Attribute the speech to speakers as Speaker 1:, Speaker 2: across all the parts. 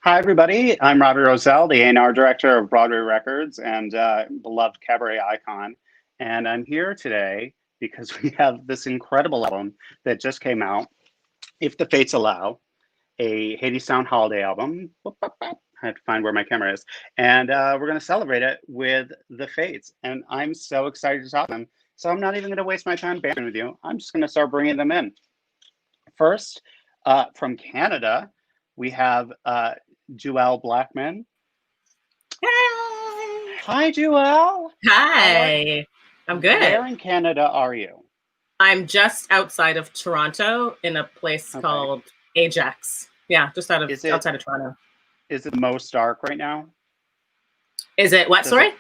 Speaker 1: Hi, everybody. I'm Robbie Rozelle, the A&R director of Broadway Records and beloved cabaret icon. And I'm here today because we have this incredible album that just came out, If the Fates Allow, a Hadestown holiday album. I had to find where my camera is. And we're going to celebrate it with the Fates. And I'm so excited to talk to them. So I'm not even going to waste my time bantering with you. I'm just going to start bringing them in. First, from Canada, we have Jewelle Blackman.
Speaker 2: Hi.
Speaker 1: Hi, Joelle.
Speaker 2: Hi. I'm good.
Speaker 1: Where in Canada are you?
Speaker 2: I'm just outside of Toronto in a place called Ajax. Yeah, just outside of Toronto.
Speaker 1: Is it most dark right now?
Speaker 2: Is it what? Sorry?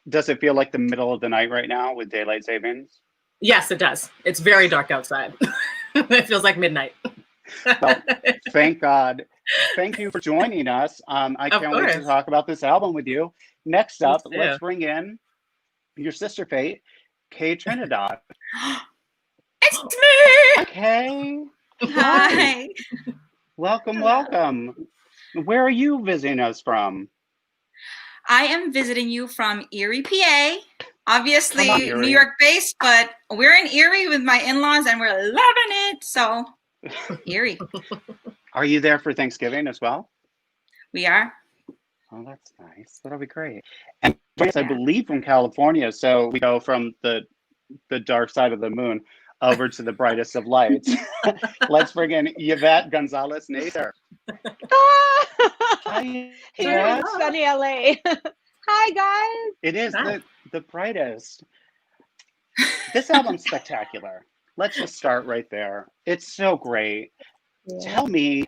Speaker 1: Does it feel like the middle of the night right now with daylight savings?
Speaker 2: Yes, it does. It's very dark outside. It feels like midnight.
Speaker 1: Well, thank God. Thank you for joining us. I can't wait to talk about this album with you. Next up, let's bring in your sister Fate, Kay Trinidad.
Speaker 2: It's me!
Speaker 1: Kay.
Speaker 3: Hi.
Speaker 1: Welcome, welcome. Where are you visiting us from?
Speaker 3: I am visiting you from Erie, PA. Obviously, New York based, but we're in Erie with my in-laws and we're loving it. So, Erie.
Speaker 1: Are you there for Thanksgiving as well?
Speaker 3: We are.
Speaker 1: Oh, that's nice. That'll be great. And I believe from California, so we go from the dark side of the moon over to the brightest of lights. Let's bring in Yvette Gonzalez-Nacer.
Speaker 4: Hi, here in sunny LA. Hi, guys.
Speaker 1: It is the brightest. This album's spectacular. Let's just start right there. It's so great. Yeah. Tell me,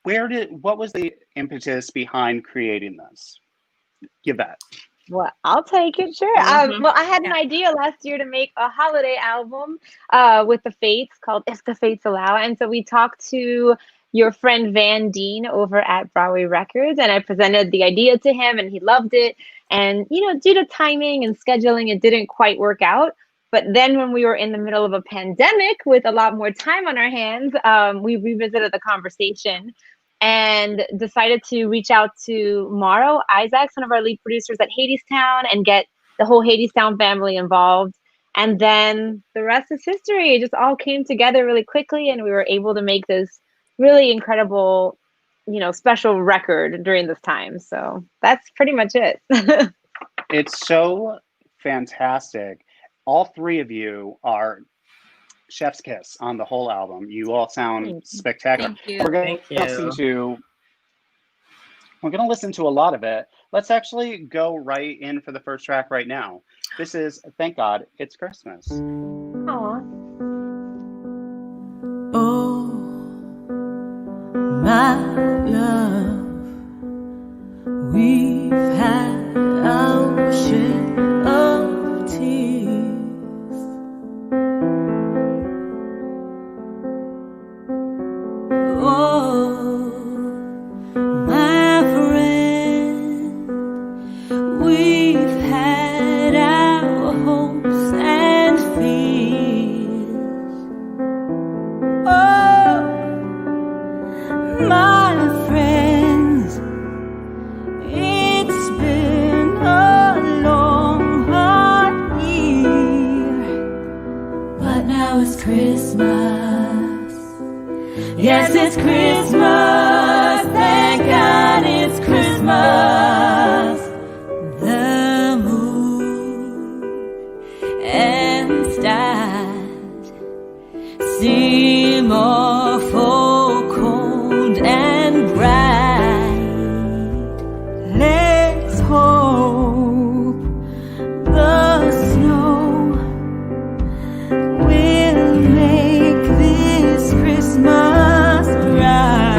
Speaker 1: what was the impetus behind creating this? Yvette.
Speaker 4: Well, I'll take it, sure. Well, I had an idea last year to make a holiday album with the Fates called If the Fates Allow. And so we talked to your friend Van Dean over at Broadway Records, and I presented the idea to him and he loved it. And, you know, due to timing and scheduling, it didn't quite work out. But then when we were in the middle of a pandemic with a lot more time on our hands, we revisited the conversation and decided to reach out to Mauro Isaacs, one of our lead producers at Hadestown, and get the whole Hadestown family involved. And then the rest is history. It just all came together really quickly, and we were able to make this really incredible, you know, special record during this time. So that's pretty much it.
Speaker 1: It's so fantastic. All three of you are chef's kiss on the whole album. You all sound spectacular.
Speaker 3: Thank you.
Speaker 1: We're going to listen to a lot of it. Let's actually go right in for the first track right now. This is Thank God It's Christmas.
Speaker 4: Aww.
Speaker 5: Oh, my love, we've had our share of tears. Oh, my friend, we've had our hopes and fears. Oh, my friends, it's been a long, hard year, but now it's Christmas. Yes, it's Christmas, thank God it's Christmas. The moon and stars seem awful cold and bright. Let's hope the snow will make this Christmas bright.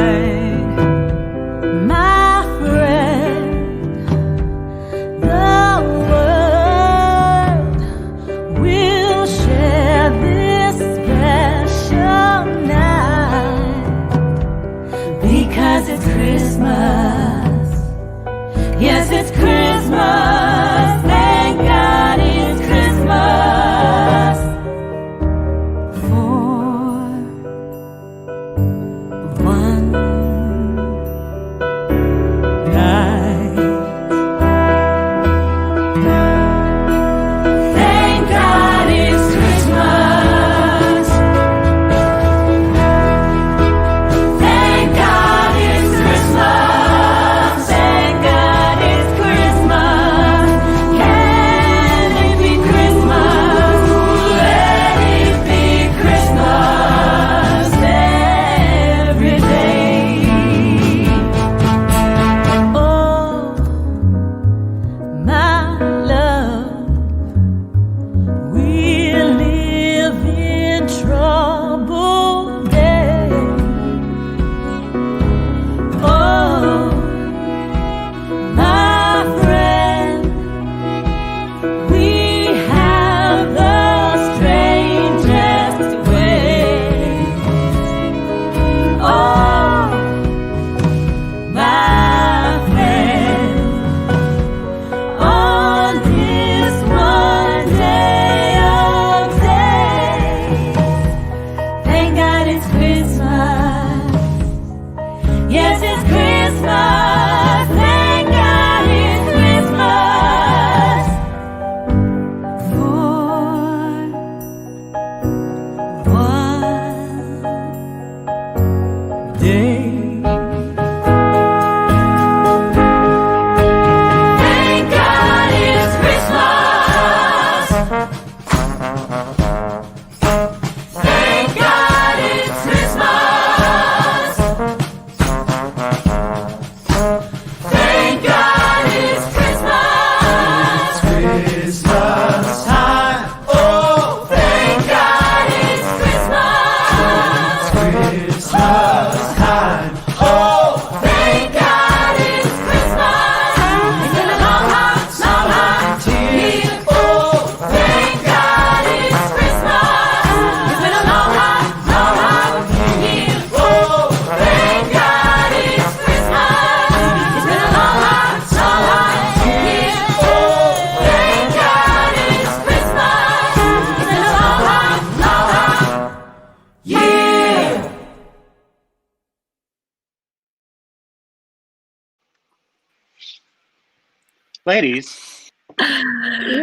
Speaker 1: Ladies,
Speaker 4: Yeah.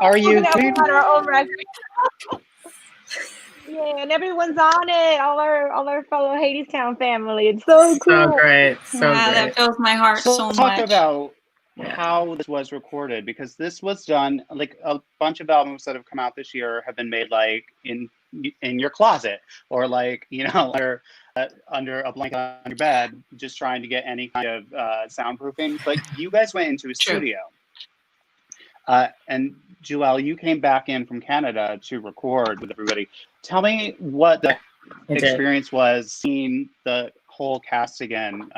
Speaker 1: are you
Speaker 4: Talking about our own record. Yeah, and everyone's on it. All our fellow Hadestown family. It's so cool.
Speaker 2: So great. So
Speaker 3: Yeah,
Speaker 2: great.
Speaker 3: that fills my heart
Speaker 1: So
Speaker 3: so
Speaker 1: let's talk
Speaker 3: much.
Speaker 1: about how this was recorded, because this was done, like a bunch of albums that have come out this year have been made like in your closet, or like, you know, under a blanket on your bed, just trying to get any kind of soundproofing. But you guys went into a studio. And Jewelle, you came back in from Canada to record with everybody. Tell me what the experience was seeing the whole cast again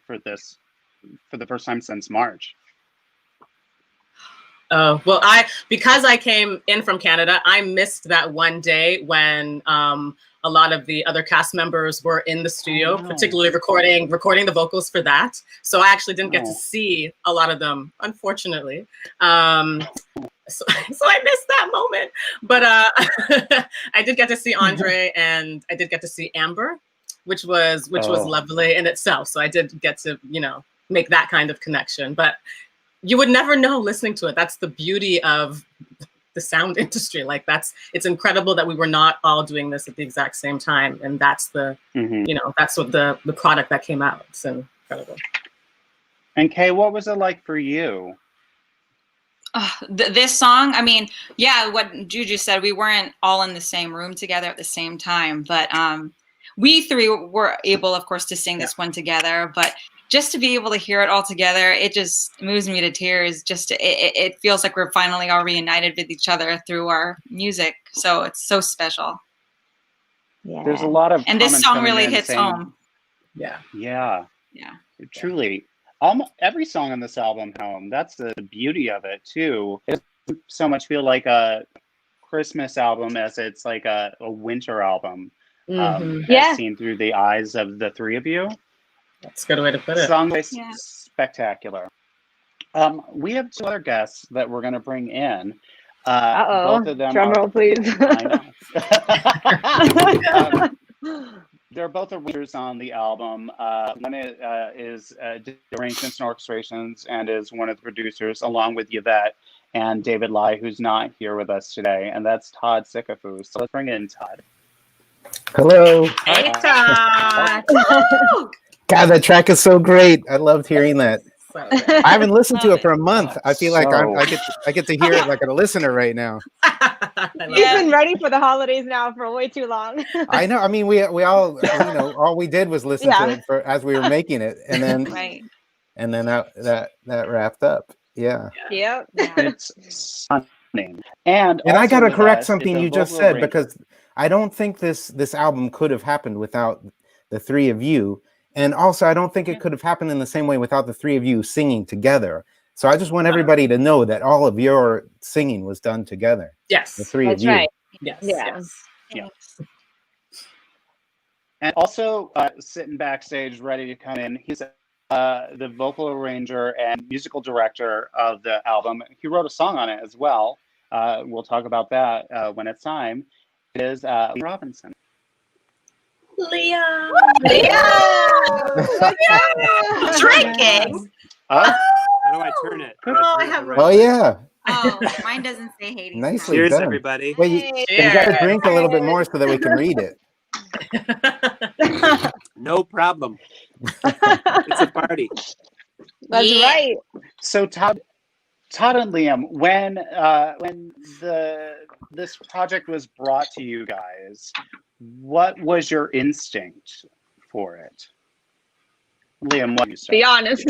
Speaker 1: for the first time since March.
Speaker 2: Oh, well, because I came in from Canada, I missed that one day when a lot of the other cast members were in the studio, particularly recording the vocals for that. So I actually didn't get to see a lot of them, unfortunately. So I missed that moment. But I did get to see Andre and I did get to see Amber, which was lovely in itself. So I did get to, you know, make that kind of connection. But you would never know listening to it. That's the beauty of the sound industry. Like it's incredible that we were not all doing this at the exact same time. And that's the, you know, that's what the product that came out. It's incredible.
Speaker 1: And Kay, what was it like for you?
Speaker 3: This song, I mean, yeah, what Juju said, we weren't all in the same room together at the same time, but we three were able, of course, to sing this one together. But just to be able to hear it all together, it just moves me to tears. Just it feels like we're finally all reunited with each other through our music. So it's so special.
Speaker 4: Yeah.
Speaker 1: There's a lot of
Speaker 3: and this song really hits home.
Speaker 1: Yeah. Truly. Almost every song on this album home. That's the beauty of it too. It doesn't so much feel like a Christmas album as it's like a winter album. As seen through the eyes of the three of you.
Speaker 2: That's a good way to put it.
Speaker 1: Song is spectacular. We have two other guests that we're going to bring in. Both of them
Speaker 4: drum roll, please.
Speaker 1: I know. They're both arrangers on the album. One is arrangements and orchestrations and is one of the producers, along with Yvette and David Lai, who's not here with us today, and that's Todd Sickafoose. So let's bring in Todd.
Speaker 6: Hello.
Speaker 2: Hey, Todd.
Speaker 6: God, that track is so great. I loved hearing that. I haven't listened to it for a month. I feel like I get to hear it like a listener right now.
Speaker 4: You've been ready for the holidays now for way too long.
Speaker 6: I know. I mean, we all, you know, all we did was listen to it as we were making it, and then that wrapped up. Yeah.
Speaker 4: Yep.
Speaker 1: It's stunning. And
Speaker 6: I got to correct something you just said, because I don't think this album could have happened without the three of you. And also, I don't think it could have happened in the same way without the three of you singing together. So I just want everybody to know that all of your singing was done together.
Speaker 2: Yes.
Speaker 6: The three
Speaker 4: That's
Speaker 6: of you.
Speaker 4: right.
Speaker 2: Yes.
Speaker 1: And also sitting backstage ready to come in, he's the vocal arranger and musical director of the album. He wrote a song on it as well. We'll talk about that when it's time. It is Robinson.
Speaker 2: Leah.
Speaker 3: Drinking.
Speaker 7: How do I turn it?
Speaker 6: Oh yeah.
Speaker 3: Oh, mine doesn't say Hades.
Speaker 6: Nicely
Speaker 7: Cheers,
Speaker 6: done.
Speaker 7: everybody.
Speaker 6: Well, you got to drink a little bit more so that we can read it.
Speaker 7: No problem. It's a party.
Speaker 4: That's right.
Speaker 1: So Todd and Liam, when this project was brought to you guys, what was your instinct for it? Liam, what do you say?
Speaker 4: Be honest.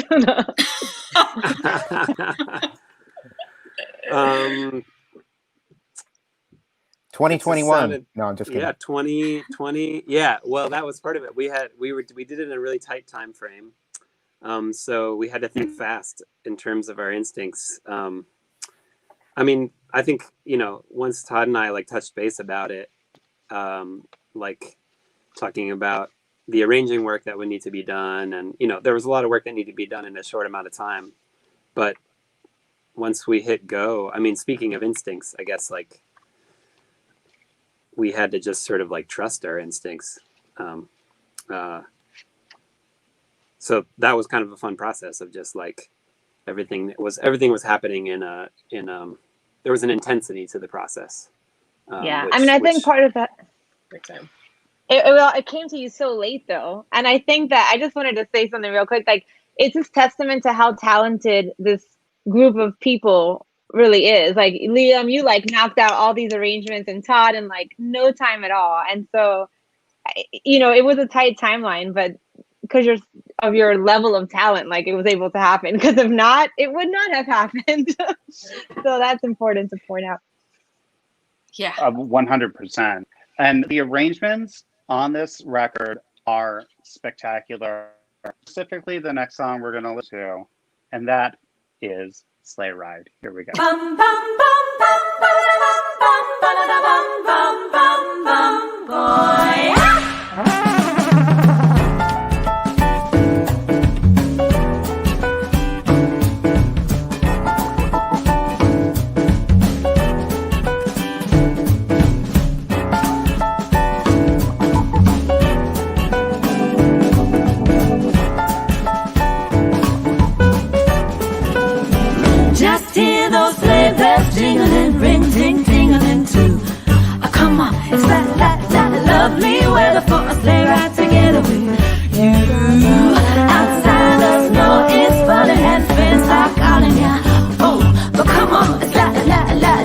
Speaker 6: 2021. No, I'm just kidding.
Speaker 7: Yeah, 2020. Yeah, well, that was part of it. We did it in a really tight time frame. So we had to think fast in terms of our instincts. I mean, I think, you know, once Todd and I like touched base about it, like talking about the arranging work that would need to be done, and you know, there was a lot of work that needed to be done in a short amount of time. But once we hit go, I mean, speaking of instincts, I guess like we had to just sort of like trust our instincts. So that was kind of a fun process of just like everything was happening there was an intensity to the process.
Speaker 4: Yeah, I mean, I think part of that. It came to you so late though, and I think that I just wanted to say something real quick. Like, it's just testament to how talented this group of people really is. Like, Liam, you like knocked out all these arrangements, and Todd in like no time at all. And so, you know, it was a tight timeline, but because of your level of talent, like, it was able to happen. Because if not, it would not have happened. So that's important to point out.
Speaker 3: Yeah,
Speaker 1: 100%. And the arrangements on this record are spectacular. Specifically, the next song we're going to listen to, and that is Sleigh Ride. Here we go.
Speaker 5: Bum, bum, bum, bum, bum, bum, bum, bum, bum, bum, boy. Just hear those sleigh bells jingling, ring, ting, tingling too. Oh, come on, it's that lovely weather for a sleigh ride together with you. Outside the snow is falling and friends are calling ya. Oh, but come on, it's that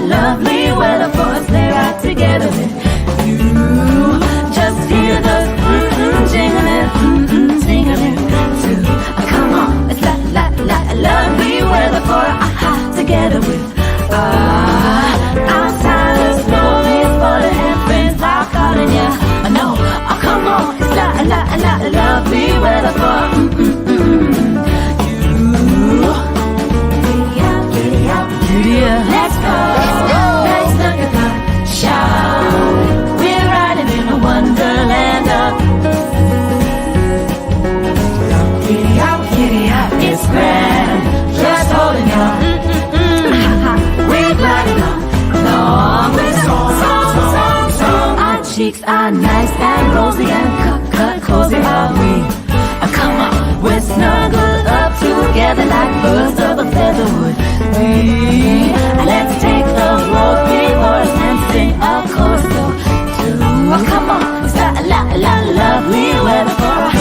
Speaker 5: lovely weather for a sleigh ride together with you. Just hear those jingling, tingling too. Oh, come on, it's that lovely weather for together with outside the snow is falling and friends are calling ya. I know, oh come on, it's lovely weather for you. Giddy up, let's go. Let's look at the show. We're riding in a wonderland of giddy up, it's grand. Just holding you. Our cheeks are nice and rosy and cut cozy are we. Come on, we're snuggled up together like birds of a feather would be. Let's take the road before us and sing a chorus too. Come on, it's lovely weather for us.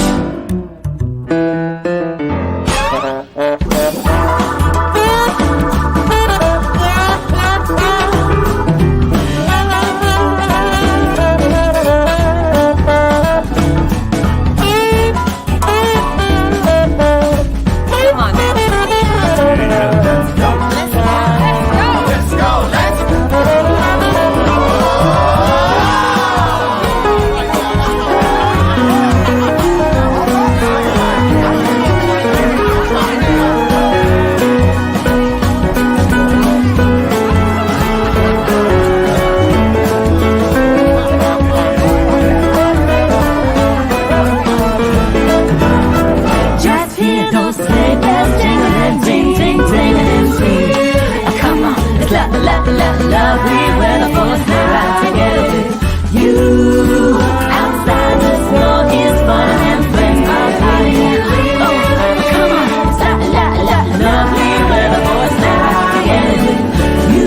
Speaker 5: Lovely weather for us to ride together with you. Outside the snow is falling and friends are calling. Oh, come on, it's lovely weather for us to ride together with you.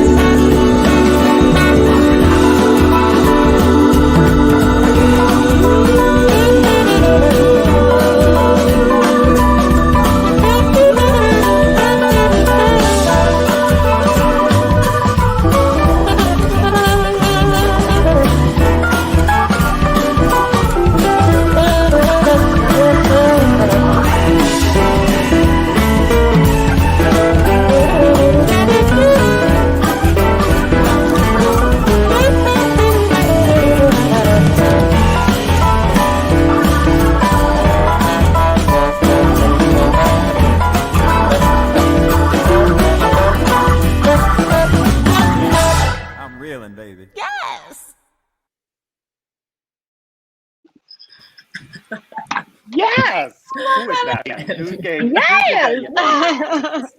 Speaker 1: Yes. Who is that? Who gave?
Speaker 4: Yes.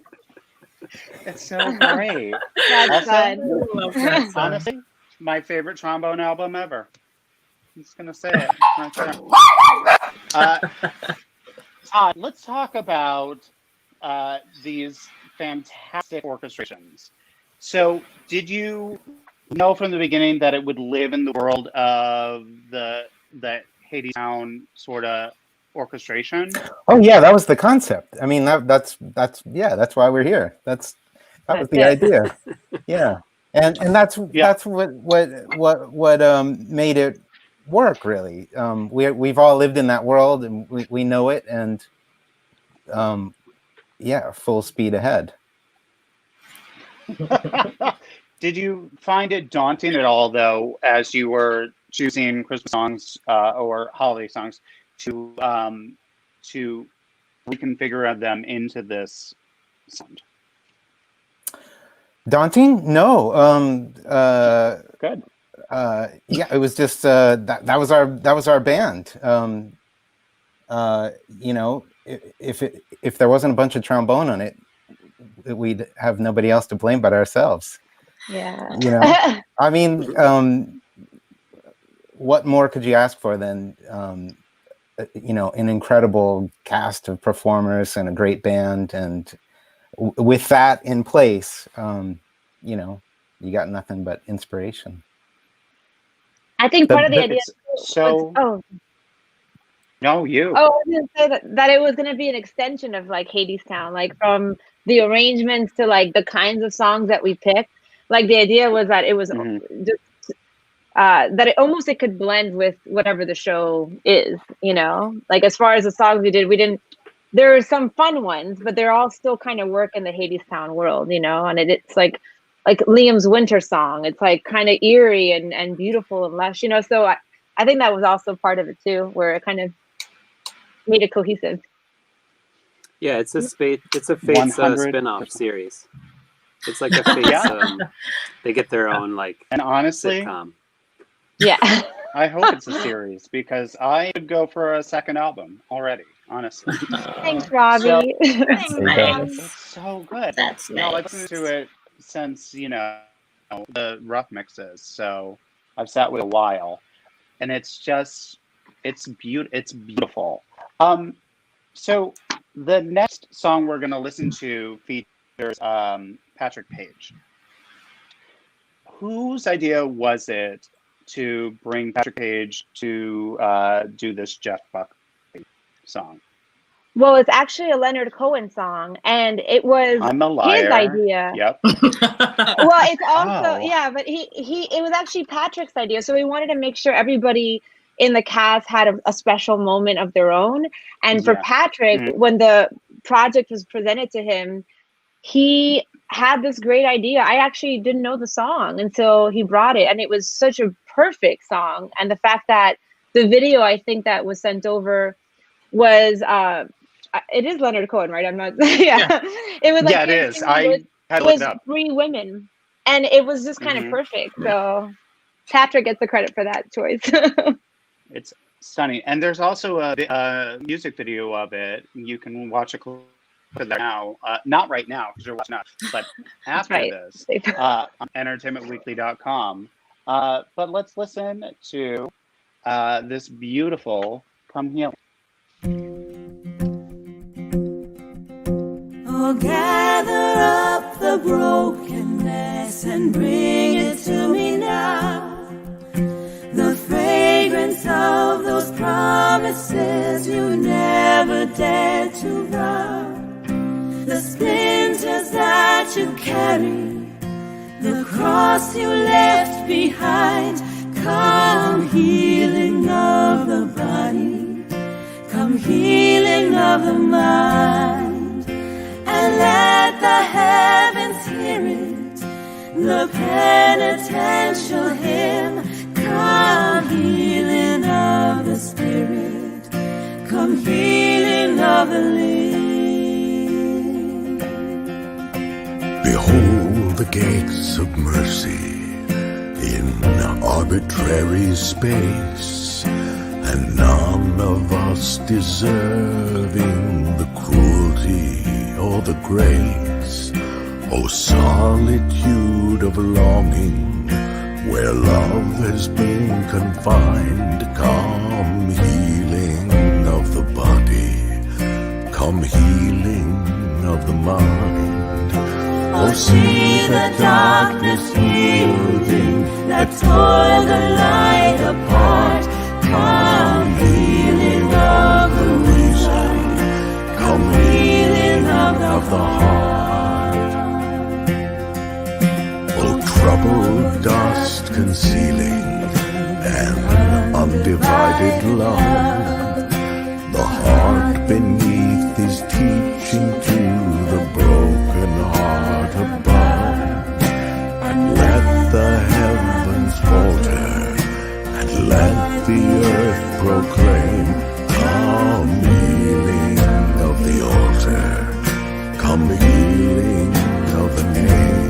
Speaker 1: It's so great.
Speaker 4: That's
Speaker 1: Also,
Speaker 4: fun.
Speaker 1: honestly, my favorite trombone album ever. I'm just gonna say it right there. Todd, let's talk about these fantastic orchestrations. So did you know from the beginning that it would live in the world of the Hadestown sort of orchestration?
Speaker 6: Oh yeah, that was the concept. I mean, that's why we're here. That was the idea. Yeah, and that's what made it work, really. We've all lived in that world, and we know it, and full speed ahead.
Speaker 1: Did you find it daunting at all, though, as you were choosing Christmas songs or holiday songs to reconfigure them into this sound? Daunting? No. Good. It was just that was our band. If there wasn't a bunch of trombone on it, we'd have nobody else to blame but ourselves.
Speaker 4: Yeah.
Speaker 1: I mean, what more could you ask for than an incredible cast of performers and a great band, and with that in place, you got nothing but inspiration.
Speaker 4: I think part of the idea.
Speaker 1: No, you.
Speaker 4: Oh, I was going to say that it was going to be an extension of like Hadestown, like from the arrangements to like the kinds of songs that we picked. Like the idea was that it was just that it could blend with whatever the show is, like as far as the songs we didn't, there are some fun ones, but they're all still kind of work in the Hadestown world, and it's like Liam's winter song. It's like kind of eerie and beautiful and lush, so I think that was also part of it too, where it kind of made it cohesive.
Speaker 7: Yeah, it's a Fates spin-off series. It's like a Fates. They get their own
Speaker 1: and honestly,
Speaker 7: sitcom.
Speaker 4: Yeah.
Speaker 1: I hope it's a series because I would go for a second album already. Honestly.
Speaker 4: Thanks, Robbie.
Speaker 1: It's so good.
Speaker 2: That's nice.
Speaker 1: I've listened to it since the rough mixes, so I've sat with it a while, and it's beautiful. So the next song we're going to listen to features Patrick Page. Whose idea was it to bring Patrick Page to do this Jeff Buckley song?
Speaker 4: Well, it's actually a Leonard Cohen song, and it was his idea.
Speaker 1: Yep.
Speaker 4: Well, it's also but it was actually Patrick's idea. So we wanted to make sure everybody in the cast had a special moment of their own. And for Patrick, when the project was presented to him, he had this great idea. I actually didn't know the song until he brought it, and it was such a perfect song. And the fact that the video, I think, that was sent over was it is Leonard Cohen, right? I'm not. It was
Speaker 1: it is. I had looked it up.
Speaker 4: 3 women, and it was just kind of perfect. So Patrick gets the credit for that choice.
Speaker 1: It's stunning, and there's also a music video of it. You can watch a clip of that now. Not right now because you're watching us, but after this on entertainmentweekly.com. But let's listen to this beautiful "Come Heal."
Speaker 5: Oh, gather up the brokenness and bring it to me now. The fragrance of those promises you never dared to run. The splinters that you carry, the cross you left behind. Come healing of the body, come healing of the mind, and let the heavens hear it, the penitential hymn. Come healing of the spirit, come healing of the limb.
Speaker 8: Behold the gates of mercy in arbitrary space, and none of us deserving the cruelty or the grace. O solitude of longing, where love has been confined, come healing of the body, come healing of the mind. Oh, see the darkness yielding that tore the light apart. Come healing of the reason, come healing of the heart. Oh, troubled dust concealing an undivided love, the heart beneath is teaching to the broken heart above. And let the heavens falter, and let the earth proclaim, come healing of the altar, come healing of the name.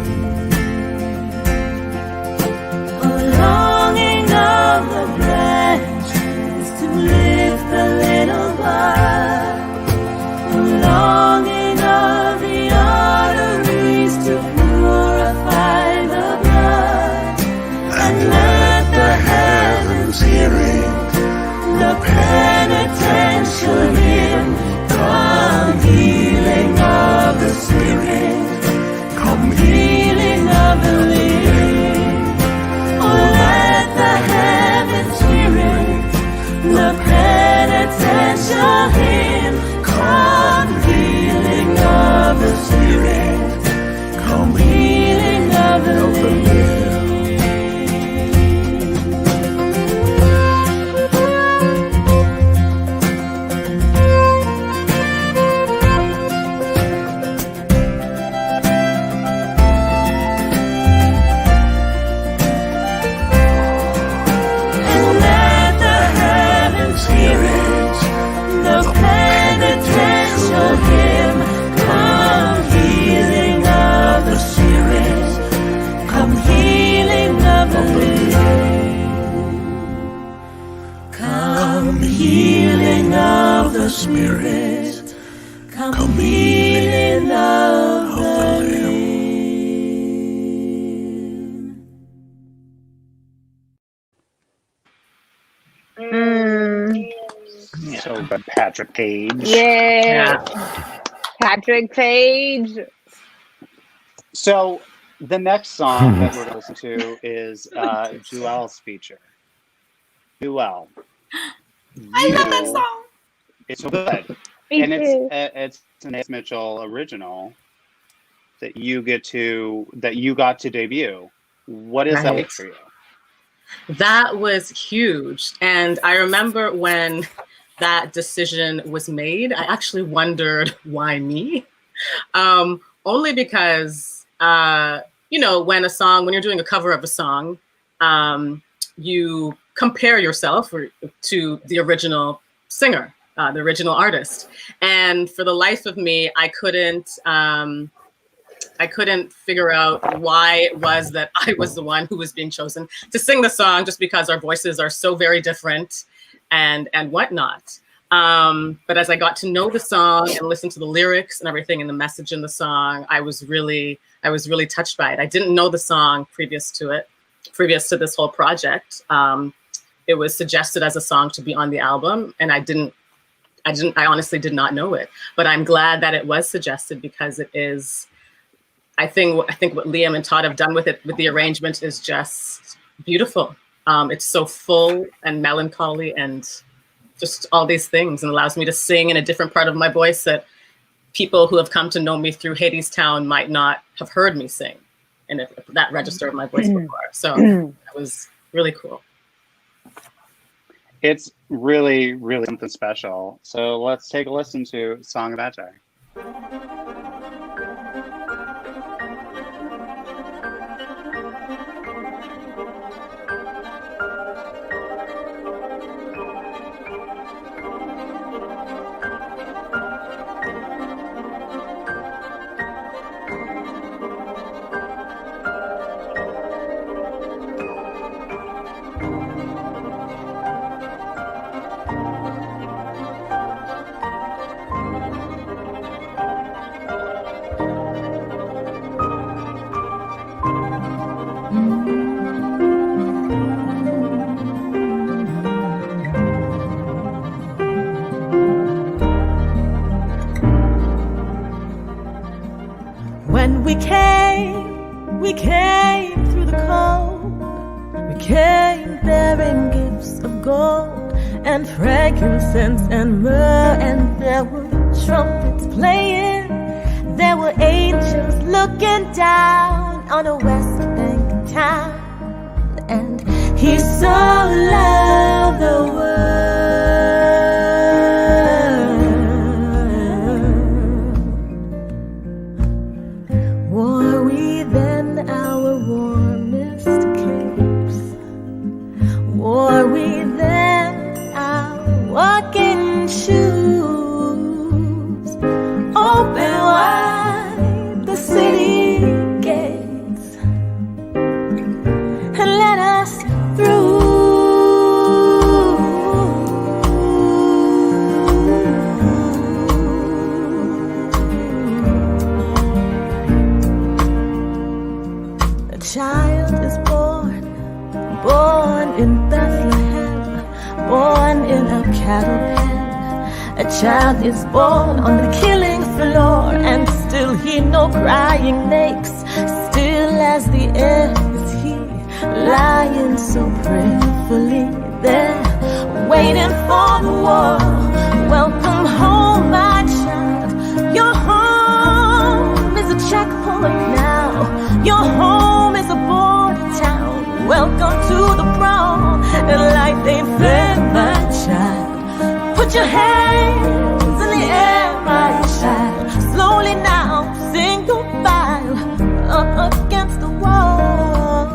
Speaker 5: A longing of the branches to lift the little bud, a longing of the arteries to purify the blood, and let the heavens hear it, the penitential hymn, come healing of the spirit, come healing of the living. Oh, let the heavens hear it, the penitential hymn, come healing of the spirit, come healing of the living. Healing of the spirit, come healing of the limb.
Speaker 1: So good, Patrick Page.
Speaker 4: Yeah. Patrick Page.
Speaker 1: So the next song that we're going to listen to is Jewelle's feature. Jewelle.
Speaker 3: I love that song.
Speaker 1: It's so good.
Speaker 4: Me
Speaker 1: And
Speaker 4: too.
Speaker 1: it's an Ace Mitchell original that you got to debut. What is that like for you?
Speaker 2: That was huge. And I remember when that decision was made, I actually wondered why me? Only because, when you're doing a cover of a song, you compare yourself to the original singer, the original artist. And for the life of me, I couldn't figure out why it was that I was the one who was being chosen to sing the song, just because our voices are so very different and whatnot. But as I got to know the song and listen to the lyrics and everything and the message in the song, I was really touched by it. I didn't know the song previous to this whole project. It was suggested as a song to be on the album, and I honestly did not know it, but I'm glad that it was suggested, because it is, I think what Liam and Todd have done with it, with the arrangement, is just beautiful. It's so full and melancholy and just all these things, and allows me to sing in a different part of my voice that people who have come to know me through Hadestown might not have heard me sing in that register of my voice before. So that was really cool.
Speaker 1: It's really, really something special. So let's take a listen to Song of That Day.
Speaker 5: we came through the cold. We came bearing gifts of gold and frankincense and myrrh, and there were trumpets playing. There were angels looking down on a West Bank town, and he so loved the world. Wore we then our warmest capes? Wore we then our walking shoes? Open wide the city gates and let us through. A child is born, born in Bethlehem, born in a cattle pen. A child is born on the killing floor, and still he no crying makes. Still as the air is he, lying so prayerfully there, waiting for the war. Welcome home, my child. Your home is a checkpoint now. Your home is a border town. Welcome to the prom, and life ain't fair, my child. Put your hands in the air, my child. Slowly now, single file, up against the wall,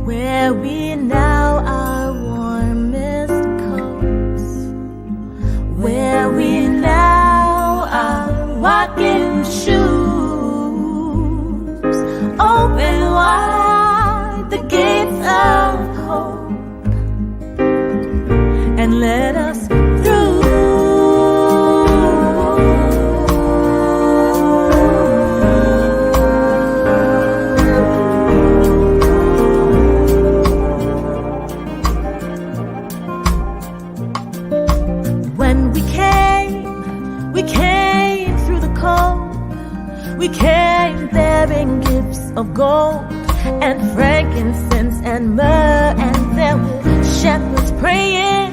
Speaker 5: where we now are warmest coats, where we now are walking shoes. Open wide the gates of hope and let us through. When we came through the cold. We came bearing gifts of gold and frankincense and myrrh, and there were shepherds praying.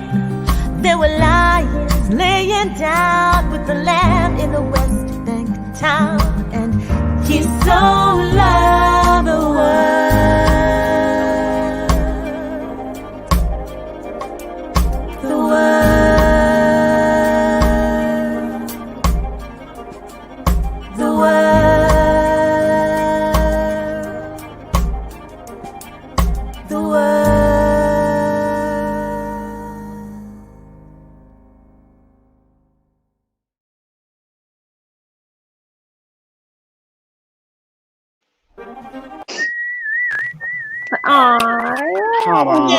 Speaker 5: There were lions laying down with the lamb in a West Bank town, and he so loved the world. The world. The world. The world.
Speaker 4: Aww.
Speaker 6: Come on.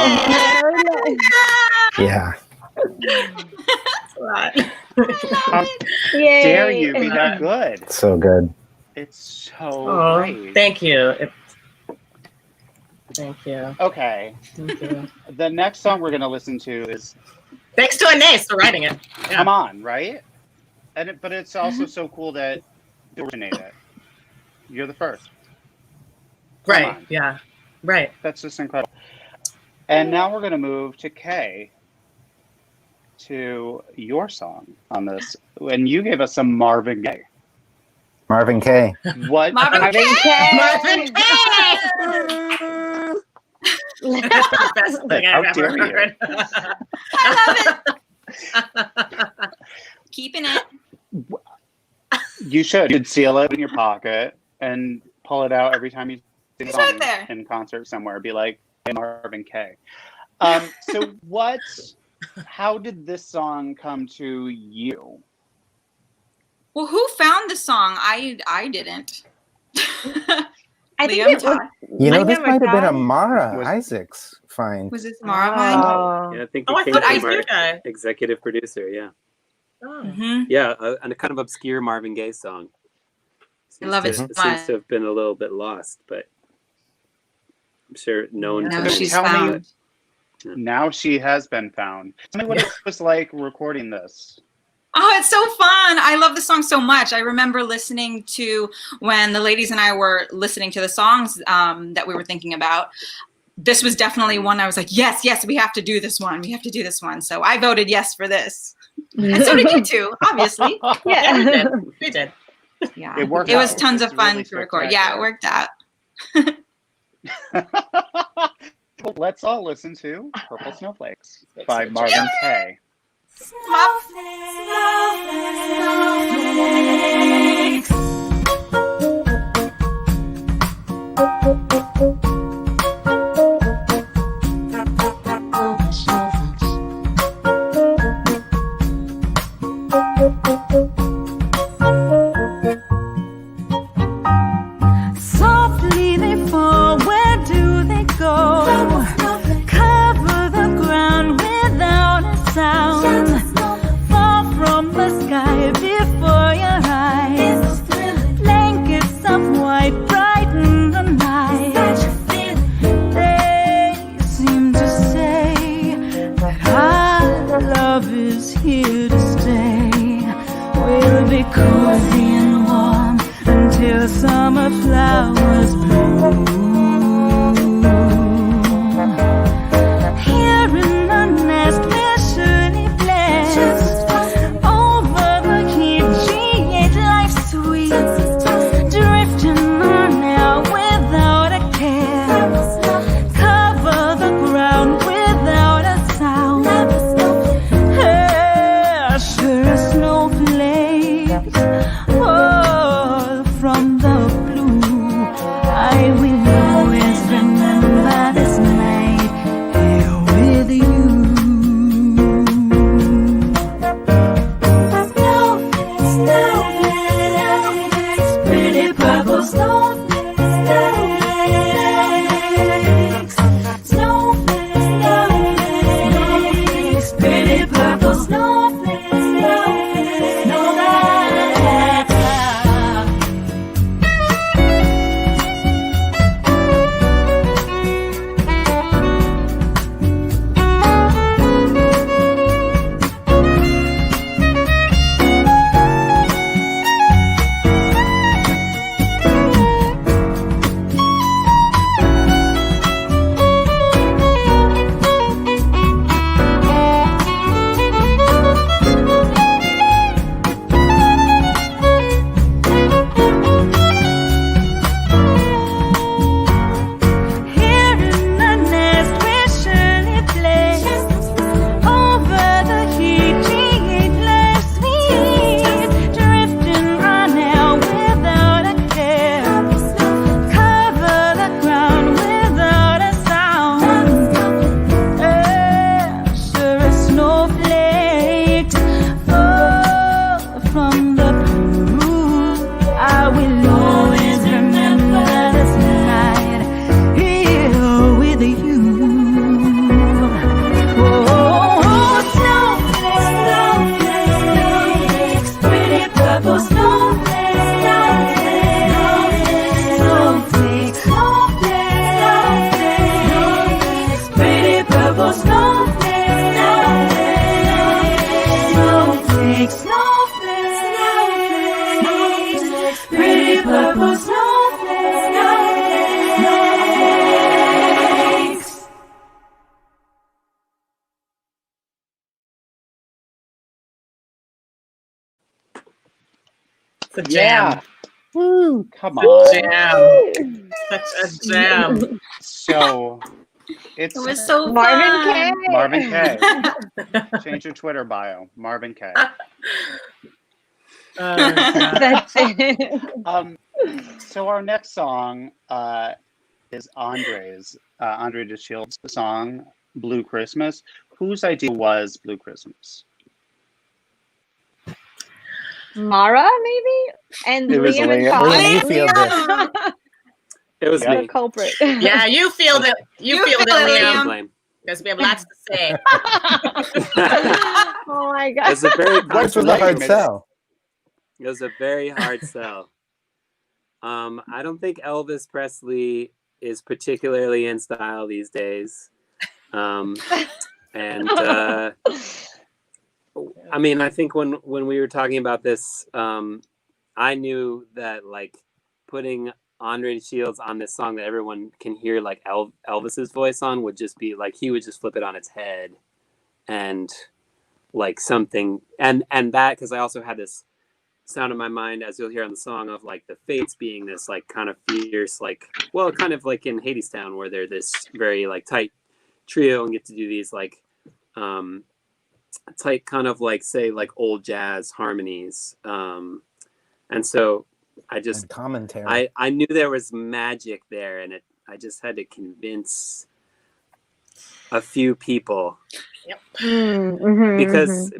Speaker 4: Yeah.
Speaker 6: Yeah.
Speaker 1: How
Speaker 4: Yay.
Speaker 1: dare you be that good?
Speaker 6: So good.
Speaker 1: It's so
Speaker 2: Oh,
Speaker 1: great.
Speaker 2: thank you. Thank you.
Speaker 1: Okay.
Speaker 2: Thank you.
Speaker 1: The next song we're going to listen to is
Speaker 2: Thanks to Anais for writing it. Yeah.
Speaker 1: Come On, right? But it's also so cool that you originated it. You're the first. Come
Speaker 2: Right.
Speaker 1: On.
Speaker 2: Yeah. Right.
Speaker 1: That's just incredible. And now we're going to move to Kay, to your song on this. And you gave us some Marvin Gaye.
Speaker 6: Marvin Gaye.
Speaker 1: What?
Speaker 3: Marvin Gaye.
Speaker 2: Marvin Gaye. That's the best thing
Speaker 1: How
Speaker 2: I've
Speaker 1: dare
Speaker 2: ever
Speaker 1: you.
Speaker 2: heard.
Speaker 3: I love it. Keeping it.
Speaker 1: You should. You'd seal it in your pocket and pull it out every time you sing a
Speaker 3: It's right
Speaker 1: song
Speaker 3: there.
Speaker 1: in concert somewhere. Be like, hey, Marvin Gaye. So how did this song come to you?
Speaker 3: Well, who found the song? I didn't.
Speaker 4: I think
Speaker 3: Liam,
Speaker 4: it was.
Speaker 3: Todd.
Speaker 6: You know, this
Speaker 4: Liam or
Speaker 6: might have been a
Speaker 4: Todd?
Speaker 6: Mara
Speaker 1: Was-
Speaker 6: Isaacs find.
Speaker 3: Was this Mara find?
Speaker 4: Oh.
Speaker 7: Yeah, I think
Speaker 2: Oh,
Speaker 7: it
Speaker 2: I
Speaker 7: came
Speaker 2: thought I
Speaker 7: from
Speaker 2: knew
Speaker 7: our
Speaker 2: that.
Speaker 7: executive producer. Yeah,
Speaker 2: Oh.
Speaker 3: Mm-hmm.
Speaker 7: yeah, and a kind of obscure Marvin Gaye song.
Speaker 3: I love it
Speaker 7: Seems
Speaker 3: so much.
Speaker 7: to have been a little bit lost, but I'm sure known.
Speaker 3: Now
Speaker 7: to
Speaker 3: she's
Speaker 1: Tell me-
Speaker 3: found.
Speaker 1: Now she has been found. Tell me what it was like recording this.
Speaker 3: Oh, it's so fun. I love the song so much. I remember listening to when the ladies and I were listening to the songs that we were thinking about. This was definitely one I was like, yes, we have to do this one. We have to do this one. So I voted yes for this. And so did you two, obviously.
Speaker 2: Yeah, we did.
Speaker 3: Yeah,
Speaker 1: It worked
Speaker 3: it was
Speaker 1: out.
Speaker 3: tons
Speaker 1: It's
Speaker 3: of fun
Speaker 1: really
Speaker 3: to record. Yeah, it
Speaker 1: spectacular.
Speaker 3: worked out.
Speaker 1: Well, let's all listen to Purple Snowflakes by Marvin Gaye.
Speaker 5: Softly they fall, where do they go? Cover the ground without a sound. Fall from the sky before your eyes. Blankets of white brighten the night. They seem to say that our love is here to stay. We'll be cozy and warm until summer flowers bloom. Here in the nest we're surely blessed. Over the heat, she ate life sweet. Drifting on now without a care. Cover the ground without a sound. Sure as snowflakes fall from the blue. I will always remember this night here with you. Snowflakes, snowflakes, pretty purple snowflakes. Snowflakes, snowflakes, pretty purple snowflakes. Here in the nest we're surely blessed. Over the heat, she ate life sweet. Drifting on now without a care. Cover the ground without a sound. Sure as snowflakes fall from the blue. I will always remember this night here with you. Oh, snowflakes, snowflakes, pretty purple snowflakes, snowflakes, snowflakes, pretty purple snowflakes, snowflakes, snowflakes, pretty purple snowflakes.
Speaker 2: It's a jam.
Speaker 1: Yeah. Woo, come
Speaker 2: It's a
Speaker 1: on.
Speaker 2: jam. Such a jam.
Speaker 1: So it's
Speaker 3: It was so
Speaker 4: Marvin
Speaker 3: fun.
Speaker 4: Gaye.
Speaker 1: Marvin Gaye. Change your Twitter bio. Marvin Gaye.
Speaker 4: That's it.
Speaker 1: So our next song is Andre's, Andre DeShield's song, Blue Christmas. Whose idea was Blue Christmas?
Speaker 4: Mara, maybe? And
Speaker 1: It was
Speaker 4: Liam and
Speaker 1: Liam.
Speaker 4: Todd.
Speaker 6: Liam, you feel this.
Speaker 7: It was
Speaker 1: Yeah.
Speaker 7: me.
Speaker 4: The culprit.
Speaker 2: Yeah, you feel it. You feel it,
Speaker 3: feel it,
Speaker 2: Liam.
Speaker 7: Blame.
Speaker 2: Because we have lots to say.
Speaker 4: Oh my god.
Speaker 7: It's a very
Speaker 6: This was a hard sell.
Speaker 7: It was a very hard sell. I don't think Elvis Presley is particularly in style these days. And I mean, I think when we were talking about this, I knew that like putting Andre Shields on this song that everyone can hear like Elvis's voice on would just be like, he would just flip it on its head, and like something, and that, because I also had this sound in my mind, as you'll hear on the song, of like the Fates being this like kind of fierce, like, well, kind of like in Hadestown, where they're this very like tight trio and get to do these like tight kind of like, say, like old jazz harmonies, and so I just,
Speaker 6: commentary.
Speaker 7: I knew there was magic there, and I just had to convince a few people.
Speaker 2: Yep.
Speaker 7: Because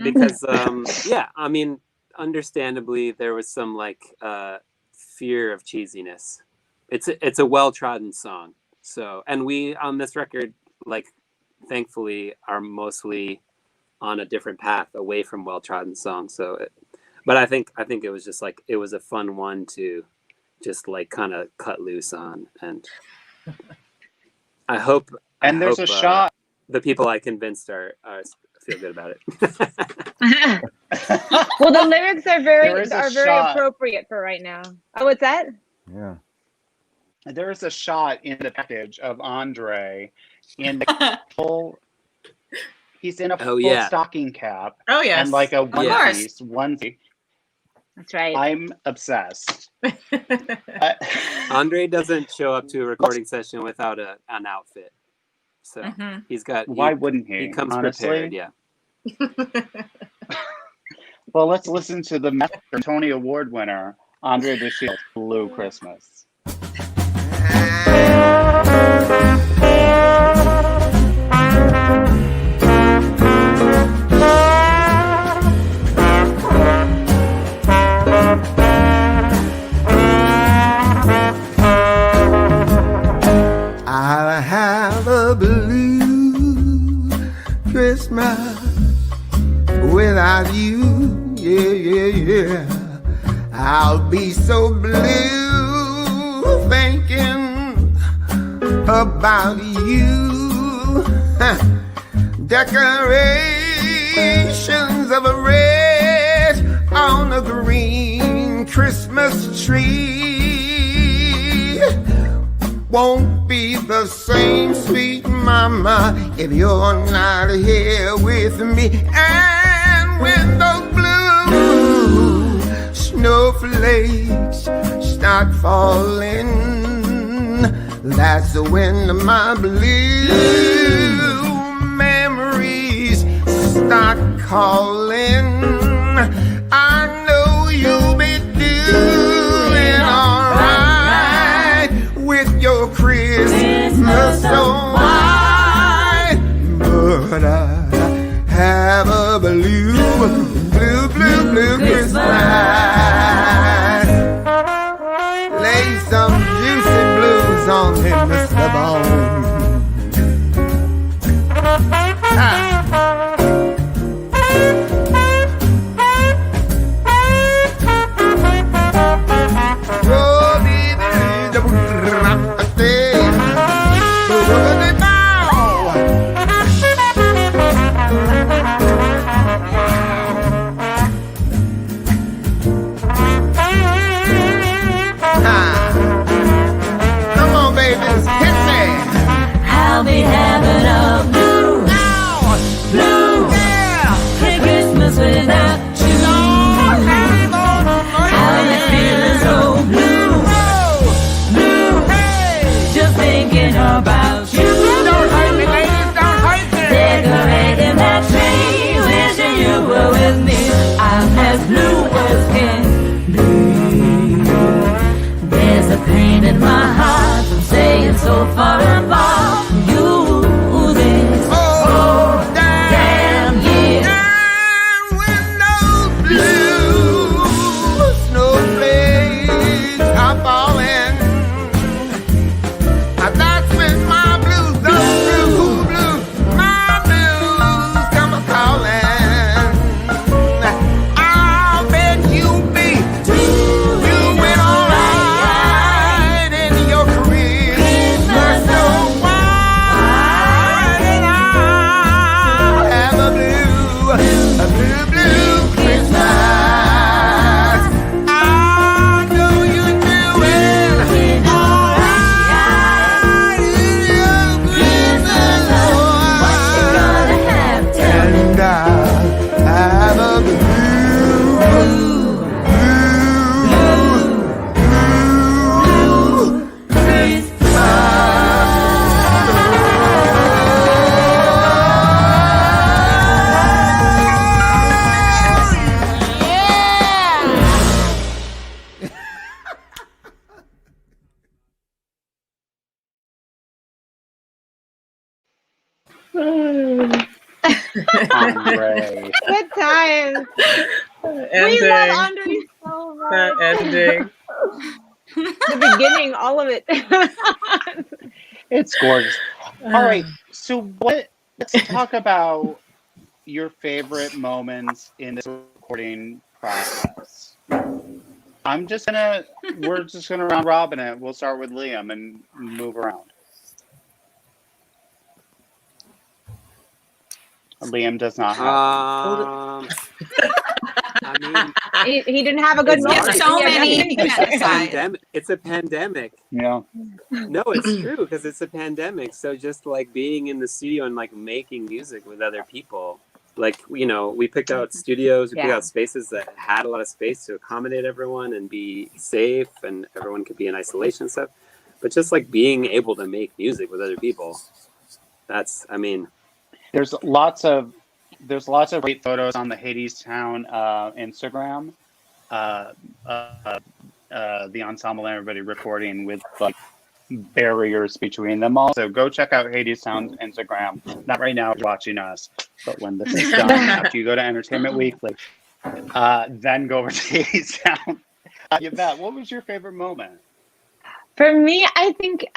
Speaker 7: yeah, I mean, understandably there was some like fear of cheesiness. It's a well-trodden song. So, and we on this record, like, thankfully are mostly on a different path away from well-trodden songs. So but I think it was just like, it was a fun one to just like kind of cut loose on, and I hope
Speaker 1: there's a shot.
Speaker 7: The people I convinced are feel good about it.
Speaker 4: Well, the lyrics are very
Speaker 1: shot.
Speaker 4: appropriate for right now. Oh, what's that?
Speaker 6: Yeah.
Speaker 1: There is a shot in the package of Andre in the full. He's in a full stocking cap.
Speaker 2: Oh yes.
Speaker 1: And like a onesie.
Speaker 4: That's right.
Speaker 1: I'm obsessed.
Speaker 7: Andre doesn't show up to a recording session without an outfit. So he's got.
Speaker 1: Why wouldn't he?
Speaker 7: He comes
Speaker 1: honestly?
Speaker 7: prepared. Yeah.
Speaker 1: Well, let's listen to the Tony Award winner, Andre DeShields, Blue Christmas.
Speaker 9: I'll have a blue Christmas without you, yeah. I'll be so blue thinking about you. Decorations of a red on a green Christmas tree won't be the same, sweet mama, if you're not here with me. And when those blue snowflakes start falling, that's when my blue memories start calling. I know you'll be doing alright with your Christmas so white, but I have a blue Christmas. Lay some juicy blues on him, Mr. Bone.
Speaker 5: I'll be having a blue Christmas without you. I'll be feeling so blue, just thinking about you.
Speaker 9: Don't hurt me, ladies, don't hurt me.
Speaker 5: Decorating that tree, wishing you were with me. I'm as blue as can be. There's a pain in my heart from staying so far apart.
Speaker 9: Christmas
Speaker 1: Andre.
Speaker 4: Good times. We love Andre so much.
Speaker 2: That ending.
Speaker 4: The beginning, all of it.
Speaker 1: It's gorgeous. All right, so let's talk about your favorite moments in this recording process. We're just gonna round robin it. We'll start with Liam and move around. Liam does not have.
Speaker 7: I mean,
Speaker 4: he didn't have a good moment.
Speaker 3: There's so many. You can't decide.
Speaker 7: It's a pandemic.
Speaker 1: Yeah.
Speaker 7: No, it's true because it's a pandemic. So just like being in the studio and like making music with other people, like, you know, we picked out studios, we picked out spaces that had a lot of space to accommodate everyone and be safe, and everyone could be in isolation and stuff. But just like being able to make music with other people, that's, I mean,
Speaker 1: There's lots of great photos on the Hadestown Instagram. The ensemble and everybody recording with like barriers between them all. So go check out Hadestown's Instagram. Not right now, watching us, but when this is done, after you go to Entertainment Weekly, then go over to Hadestown. Yvette, what was your favorite moment?
Speaker 4: For me, I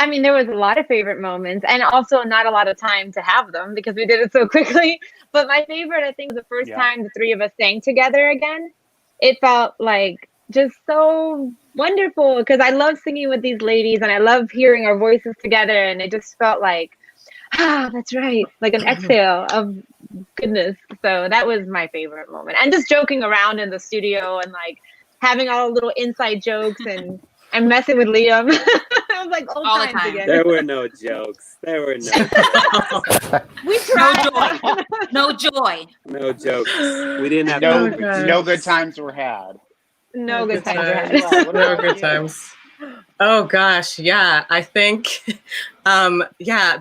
Speaker 4: mean, there was a lot of favorite moments and also not a lot of time to have them because we did it so quickly. But my favorite, I think, was the first time the three of us sang together again. It felt like just so wonderful because I love singing with these ladies and I love hearing our voices together. And it just felt like, that's right, like an exhale of goodness. So that was my favorite moment. And just joking around in the studio and like having all the little inside jokes and messing with Liam. It was like old times again.
Speaker 7: There were no jokes. We
Speaker 4: tried.
Speaker 3: No joy.
Speaker 7: No jokes. We didn't have
Speaker 1: no good times were had.
Speaker 4: No good times were had.
Speaker 2: No good times. Oh gosh, yeah. I think,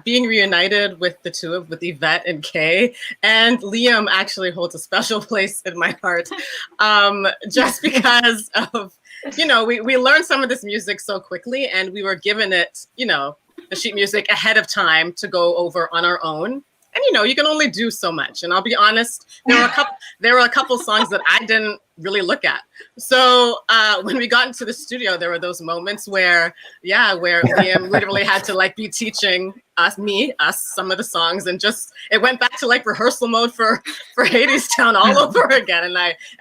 Speaker 2: being reunited with with Yvette and Kay, and Liam actually holds a special place in my heart, just because of, you know, we learned some of this music so quickly, and we were given it, you know, the sheet music ahead of time to go over on our own. And, you know, you can only do so much. And I'll be honest, there were a couple songs that I didn't really look at. So when we got into the studio, there were those moments where Liam literally had to like be teaching us some of the songs, and just it went back to like rehearsal mode for Hadestown all over again. And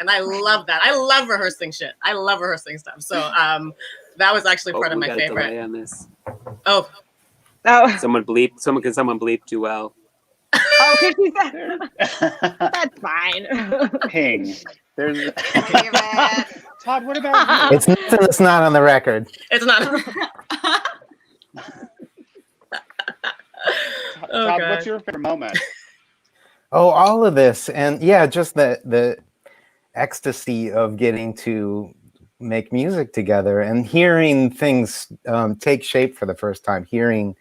Speaker 2: I love that. I love rehearsing shit. I love rehearsing stuff. So that was actually part of my favorite.
Speaker 7: Delay on this.
Speaker 2: Oh.
Speaker 7: Someone bleep Jewelle.
Speaker 4: Oh, because she said that's fine.
Speaker 1: Ping. There's Todd, what about
Speaker 6: you? It's nothing that's not on the record.
Speaker 2: It's not.
Speaker 1: Todd, what's your favorite moment?
Speaker 6: Oh, all of this. And yeah, just the ecstasy of getting to make music together and hearing things take shape for the first time, hearing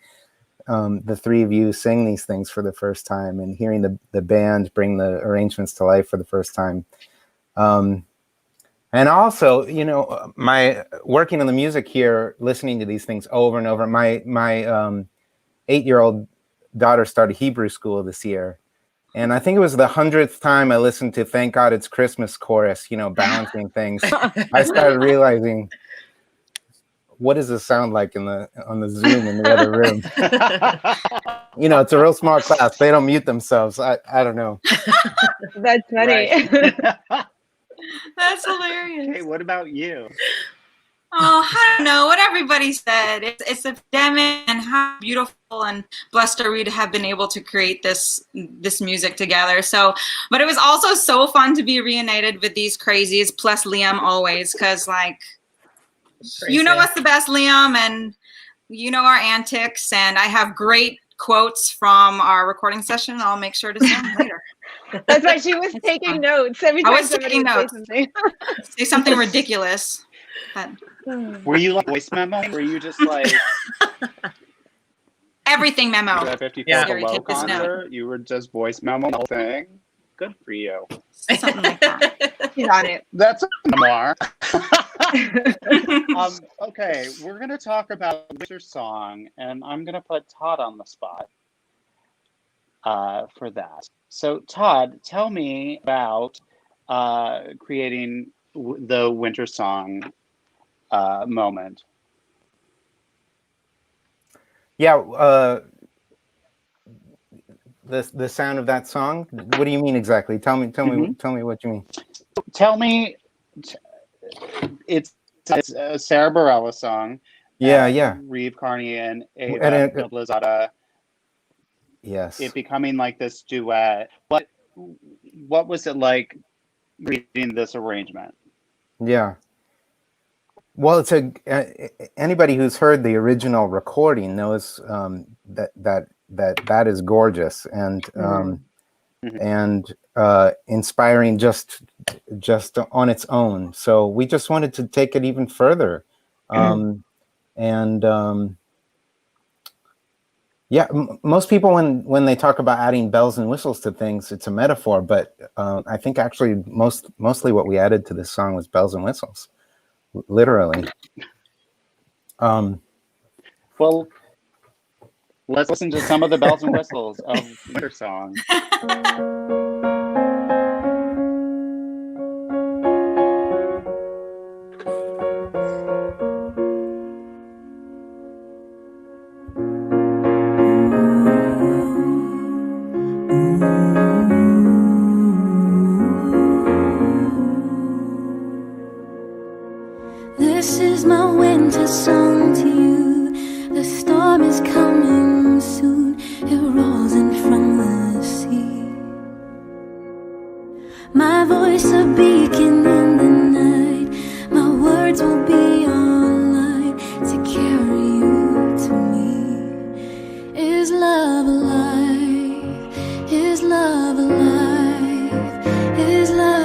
Speaker 6: the three of you sing these things for the first time, and hearing the band bring the arrangements to life for the first time. And also, you know, my working on the music here, listening to these things over and over. My 8-year-old daughter started Hebrew school this year. And I think it was the 100th time I listened to Thank God It's Christmas chorus, you know, balancing things. I started realizing, what does this sound like on the Zoom in the other room? You know, it's a real small class. They don't mute themselves. I don't know.
Speaker 4: That's funny.
Speaker 1: Right.
Speaker 3: That's hilarious.
Speaker 1: Hey, what about you?
Speaker 3: Oh, I don't know what everybody said. It's a pandemic, and how beautiful and blessed are we to have been able to create this music together. So, but it was also so fun to be reunited with these crazies, plus Liam always, because like, crazy. You know us the best, Liam, and you know our antics, and I have great quotes from our recording session. I'll make sure to send them later.
Speaker 4: That's why she was taking notes every time.
Speaker 3: I was taking notes. Say something ridiculous. But...
Speaker 1: Were you like voice memo? Were you just like
Speaker 3: everything memo?
Speaker 1: Yeah. Below concert, you were just voice memo the whole thing. Good for you.
Speaker 3: Something like that.
Speaker 4: She's on it.
Speaker 1: That's a memoir. Okay, we're gonna talk about your song, and I'm gonna put Todd on the spot. for that. So Todd, tell me about creating the winter song moment.
Speaker 6: Yeah, the sound of that song. What do you mean exactly? Tell me what you mean.
Speaker 1: Tell me, it's a Sarah Bareilles song.
Speaker 6: Yeah.
Speaker 1: Reeve Carney and Ava Noblezada.
Speaker 6: Yes.
Speaker 1: It becoming like this duet. What was it like reading this arrangement?
Speaker 6: Yeah. Well, it's anybody who's heard the original recording knows that is gorgeous and inspiring just on its own. So we just wanted to take it even further, yeah. Most people when they talk about adding bells and whistles to things, it's a metaphor. But I think actually mostly what we added to this song was bells and whistles. Literally.
Speaker 1: Well, let's listen to some of the bells and whistles of Winter Song.
Speaker 5: This is my winter song to you. The storm is coming soon. It rolls in from the sea. My voice a beacon in the night. My words will be online to carry you to me. Is love alive? Is love alive? Is love?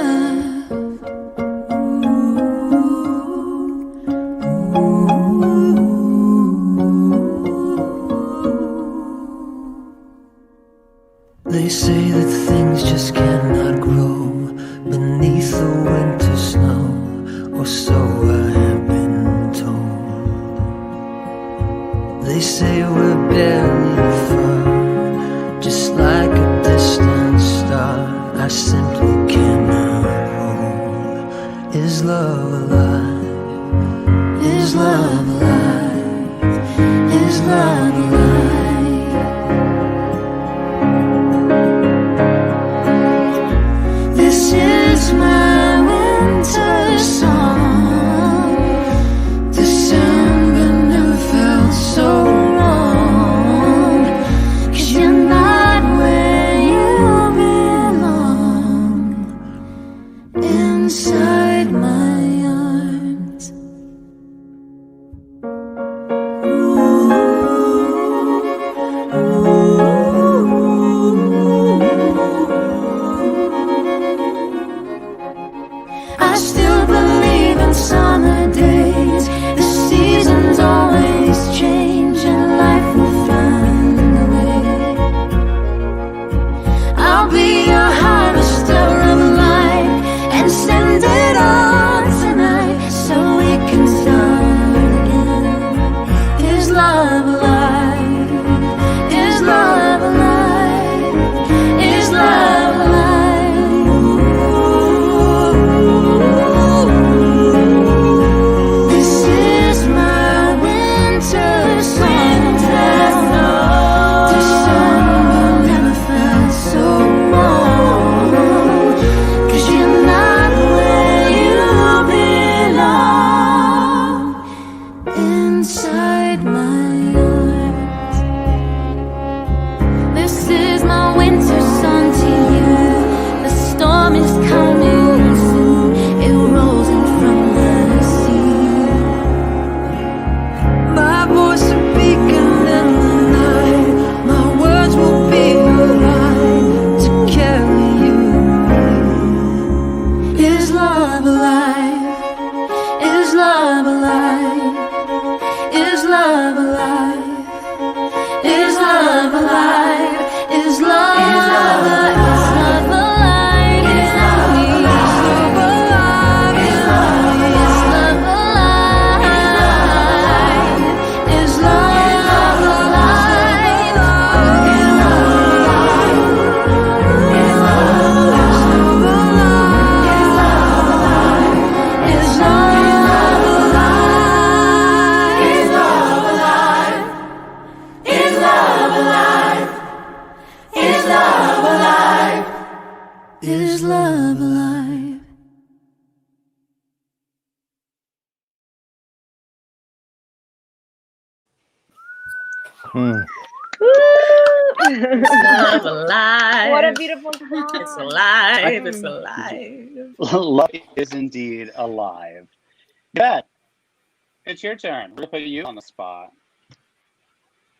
Speaker 10: They say that things just cannot grow beneath the winter snow, or so I have been told. They say we're barely far, just like a distant star. I simply cannot hold. Is love alive? Is love alive? Is love alive? This is my winter song. December never felt so wrong, 'cause you're not where you belong, inside my arms. I still believe in summer days. The seasons always change and life will find a way. I'll be your harvester of life and send it on tonight so we can start again. Is love alive? Is love alive? Is love alive? This is my winter song. December never felt so wrong, 'cause you're not where you belong, inside my arms. This is my winter song to you. The storm is coming soon. It rolls in from the sea. My voice a beacon in the night. My words will be a line to carry you. Is love alive? Is love alive? Is love alive? Is love alive? Is love alive? Is love alive? Is love alive? Is love alive? Is love alive? Is love alive?
Speaker 2: Love alive.
Speaker 4: What a beautiful song.
Speaker 2: It's alive. It's alive.
Speaker 1: Love is indeed alive. Yvette, it's your turn. We'll put you on the spot.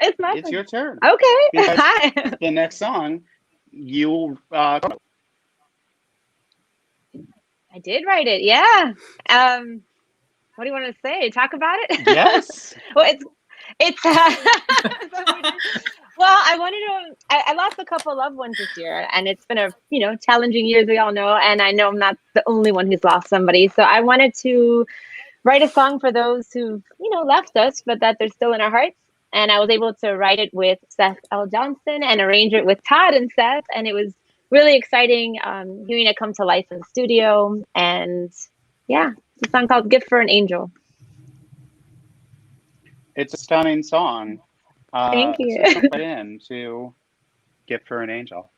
Speaker 4: It's
Speaker 1: your turn.
Speaker 4: Okay.
Speaker 1: Hi. The next song, you
Speaker 4: I did write it. Yeah. What do you want to say? Talk about it?
Speaker 1: Yes.
Speaker 4: Well, it's well, I wanted to. I lost a couple loved ones this year, and it's been a challenging year, as we all know. And I know I'm not the only one who's lost somebody, so I wanted to write a song for those who've left us, but that they're still in our hearts. And I was able to write it with Seth L. Johnson and arrange it with Todd and Seth, and it was really exciting hearing it come to life in the studio. And yeah, it's a song called "Gift for an Angel."
Speaker 1: It's a stunning song.
Speaker 4: Thank you.
Speaker 1: So jump right in to "Gift for an Angel."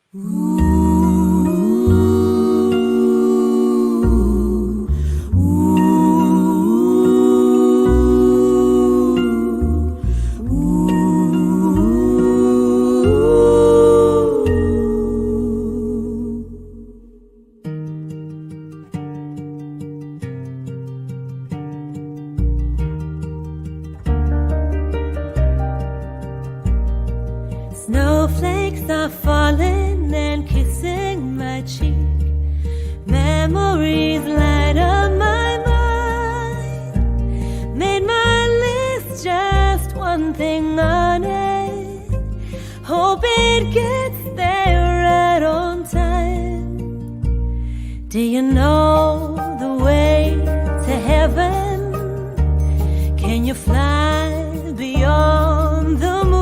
Speaker 10: Snowflakes are falling and kissing my cheek. Memories light up my mind. Made my list, just one thing on it. Hope it gets there right on time. Do you know the way to heaven? Can you fly beyond the moon?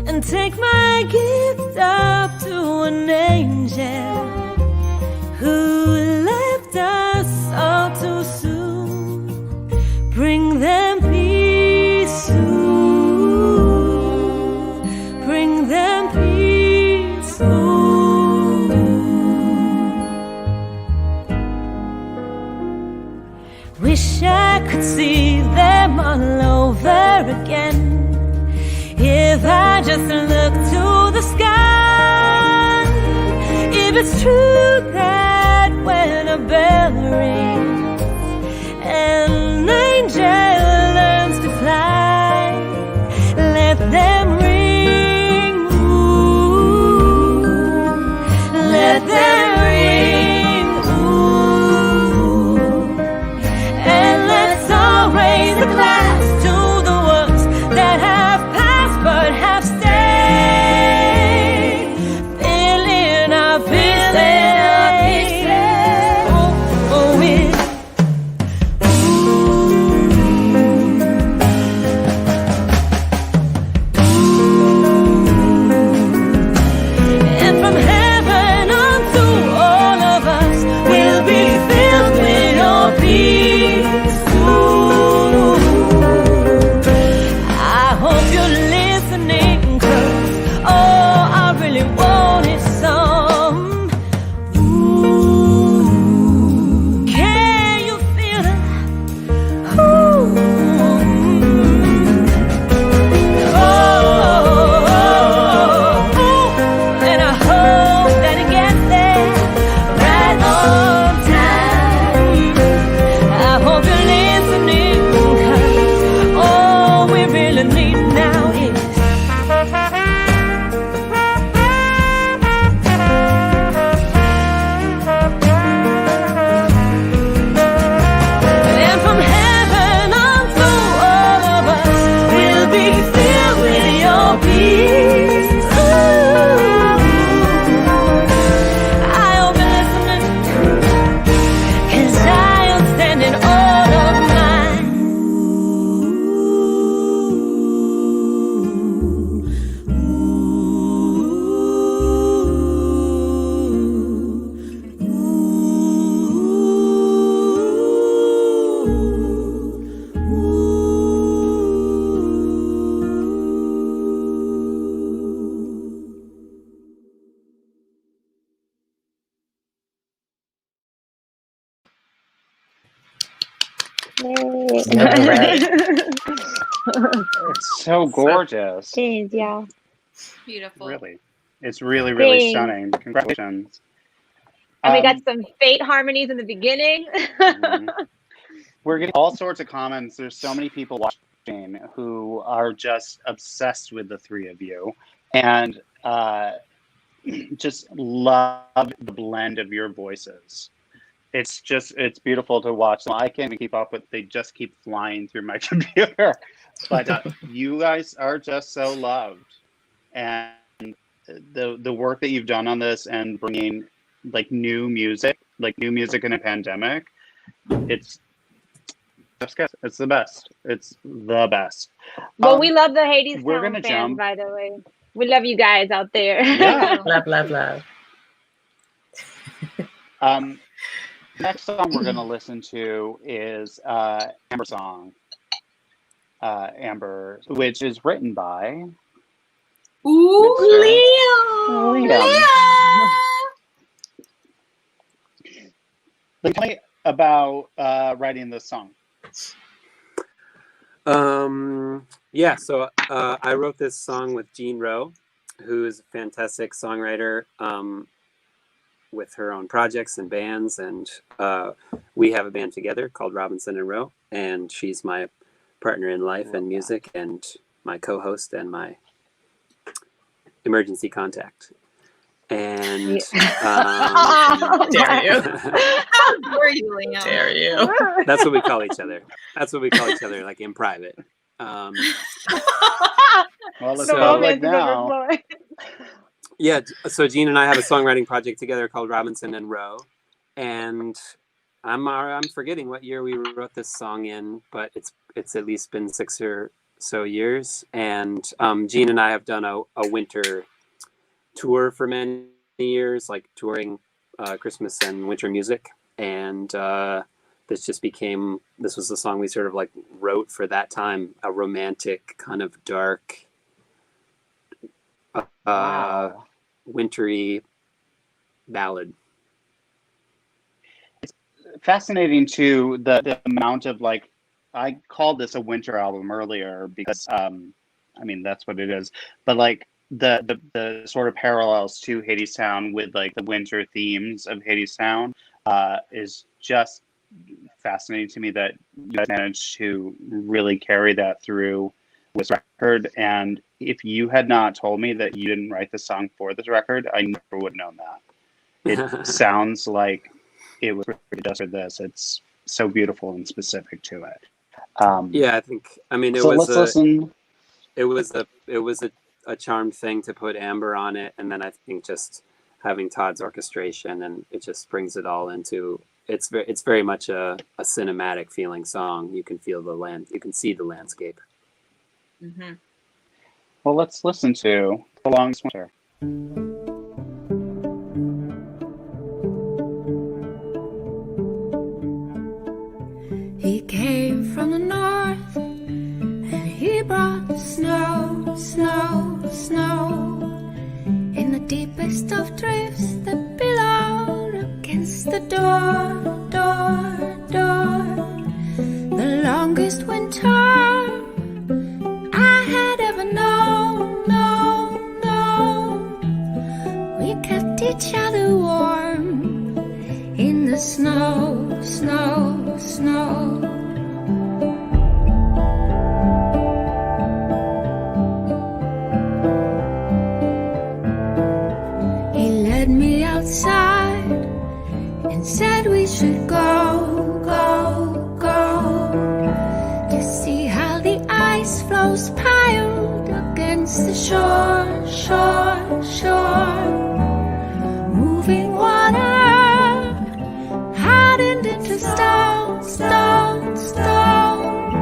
Speaker 10: And take my gift up to an angel who left us all too soon. Bring them peace soon. Bring them peace soon. Wish I could see them all over again. If I just look to the sky, if it's true that when a bell rings, an angel learns to fly, let them ring, ooh, let them ring, ooh, and let's all raise a glass to the ones that have but have stayed, filling our pieces, oh, with
Speaker 4: right?
Speaker 1: Yeah, right. It's so gorgeous.
Speaker 4: Thanks, y'all.
Speaker 3: Beautiful.
Speaker 1: Really. It's really, really
Speaker 4: Thanks.
Speaker 1: stunning. Congratulations.
Speaker 4: And we got some Fate harmonies in the beginning.
Speaker 1: We're getting all sorts of comments. There's so many people watching who are just obsessed with the three of you and just love the blend of your voices. It's beautiful to watch. I can't even keep up with. They just keep flying through my computer. But you guys are just so loved, and the work that you've done on this and bringing like new music in a pandemic, it's the best. It's the best.
Speaker 4: Well, we love the Hadestown
Speaker 1: we're gonna
Speaker 4: fans,
Speaker 1: jump.
Speaker 4: by the way. We love you guys out there.
Speaker 1: Yeah.
Speaker 2: Love.
Speaker 1: Next song we're gonna listen to is Amber song. Amber, which is written by
Speaker 3: Liam.
Speaker 1: Tell me about writing this song.
Speaker 7: Yeah, so I wrote this song with Jean Rowe, who's a fantastic songwriter with her own projects and bands, and we have a band together called Robinson and Rowe, and she's my partner in life and music, and my co-host and my emergency contact. And
Speaker 2: Dare you?
Speaker 3: How dare you, Liam?
Speaker 2: Dare you?
Speaker 7: That's what we call each other. That's what we call each other, like in private.
Speaker 1: Well, let's
Speaker 7: So-
Speaker 1: go like now.
Speaker 7: Yeah, so Jean and I have a songwriting project together called Robinson and Rowe, and I'm forgetting what year we wrote this song in, but it's at least been 6 or so years. And Jean and I have done a winter tour for many years, like touring Christmas and winter music, and this was the song we sort of like wrote for that time, a romantic kind of dark wintry ballad.
Speaker 1: It's fascinating too, the amount of like, I called this a winter album earlier because I mean that's what it is, but like the sort of parallels to Hadestown with like the winter themes of Hadestown is just fascinating to me, that you guys managed to really carry that through this record. And if you had not told me that you didn't write the song for this record, I never would have known that. It sounds like it was just for this. It's so beautiful and specific to it.
Speaker 7: Yeah, I think, I mean, it
Speaker 1: so
Speaker 7: was
Speaker 1: let's listen.
Speaker 7: It was a charmed thing to put Amber on it, and then I think just having Todd's orchestration, and it just brings it all into. It's very much a cinematic feeling song. You can feel you can see the landscape.
Speaker 3: Mm-hmm.
Speaker 1: Well, let's listen to The Longest Winter.
Speaker 10: He came from the north, and he brought the snow, snow, snow. In the deepest of drifts that billowed against the door, door, door. The longest winter I had ever known, known, known. We kept each other warm in the snow, snow, snow. He led me outside and said we should go, go, go, to see how the ice floes piled against the shore, shore, shore. Moving water hardened into stone, stone, stone.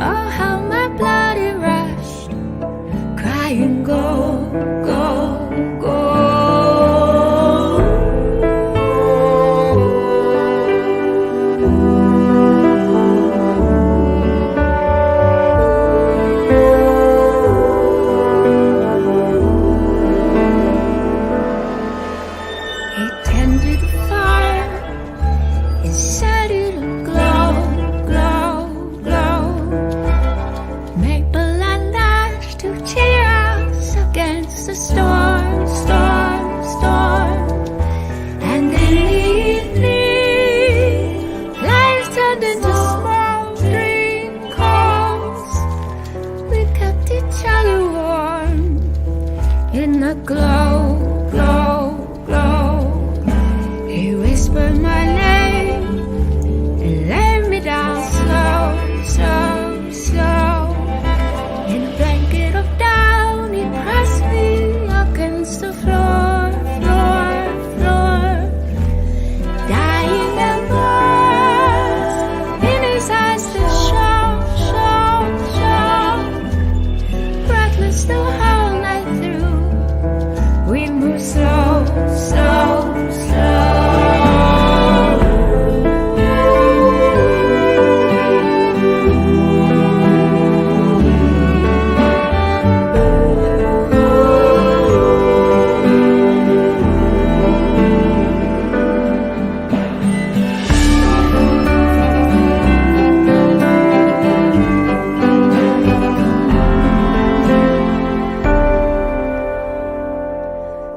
Speaker 10: Oh, how my blood it rushed, crying go, go, go. He tended the fire and said it'll glow, glow, a storm, storm, storm. And in the evening, life turned into smoldering coals. We kept each other warm in the glow, glow, glow. He whispered my name and laid me down slow, slow, slow. In a blanket of down, he pressed me against the floor, floor, floor. Dying embers in his eyes that show, show, show. Breathless the whole night through. We move slow, slow, slow.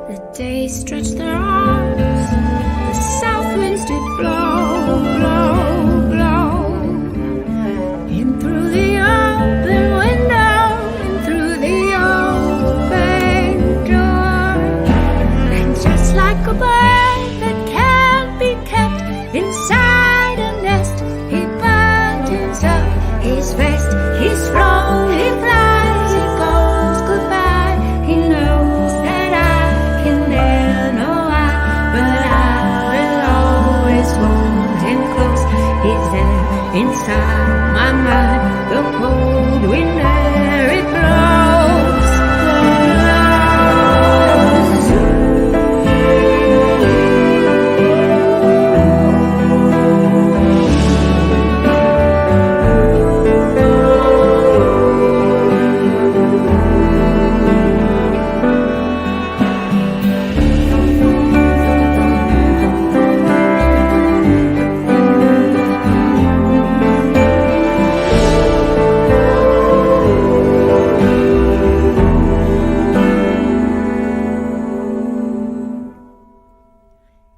Speaker 10: The days stretched their arms, the south winds did blow, blow, blow. In through the open window, in through the open door. And just like a bird that can't be kept inside a nest, he buttons up his vest, he's flown, he flies, he goes goodbye. He knows that I can never know why, but I will always hold him close. He's there inside my mind, the cold wind where it blows,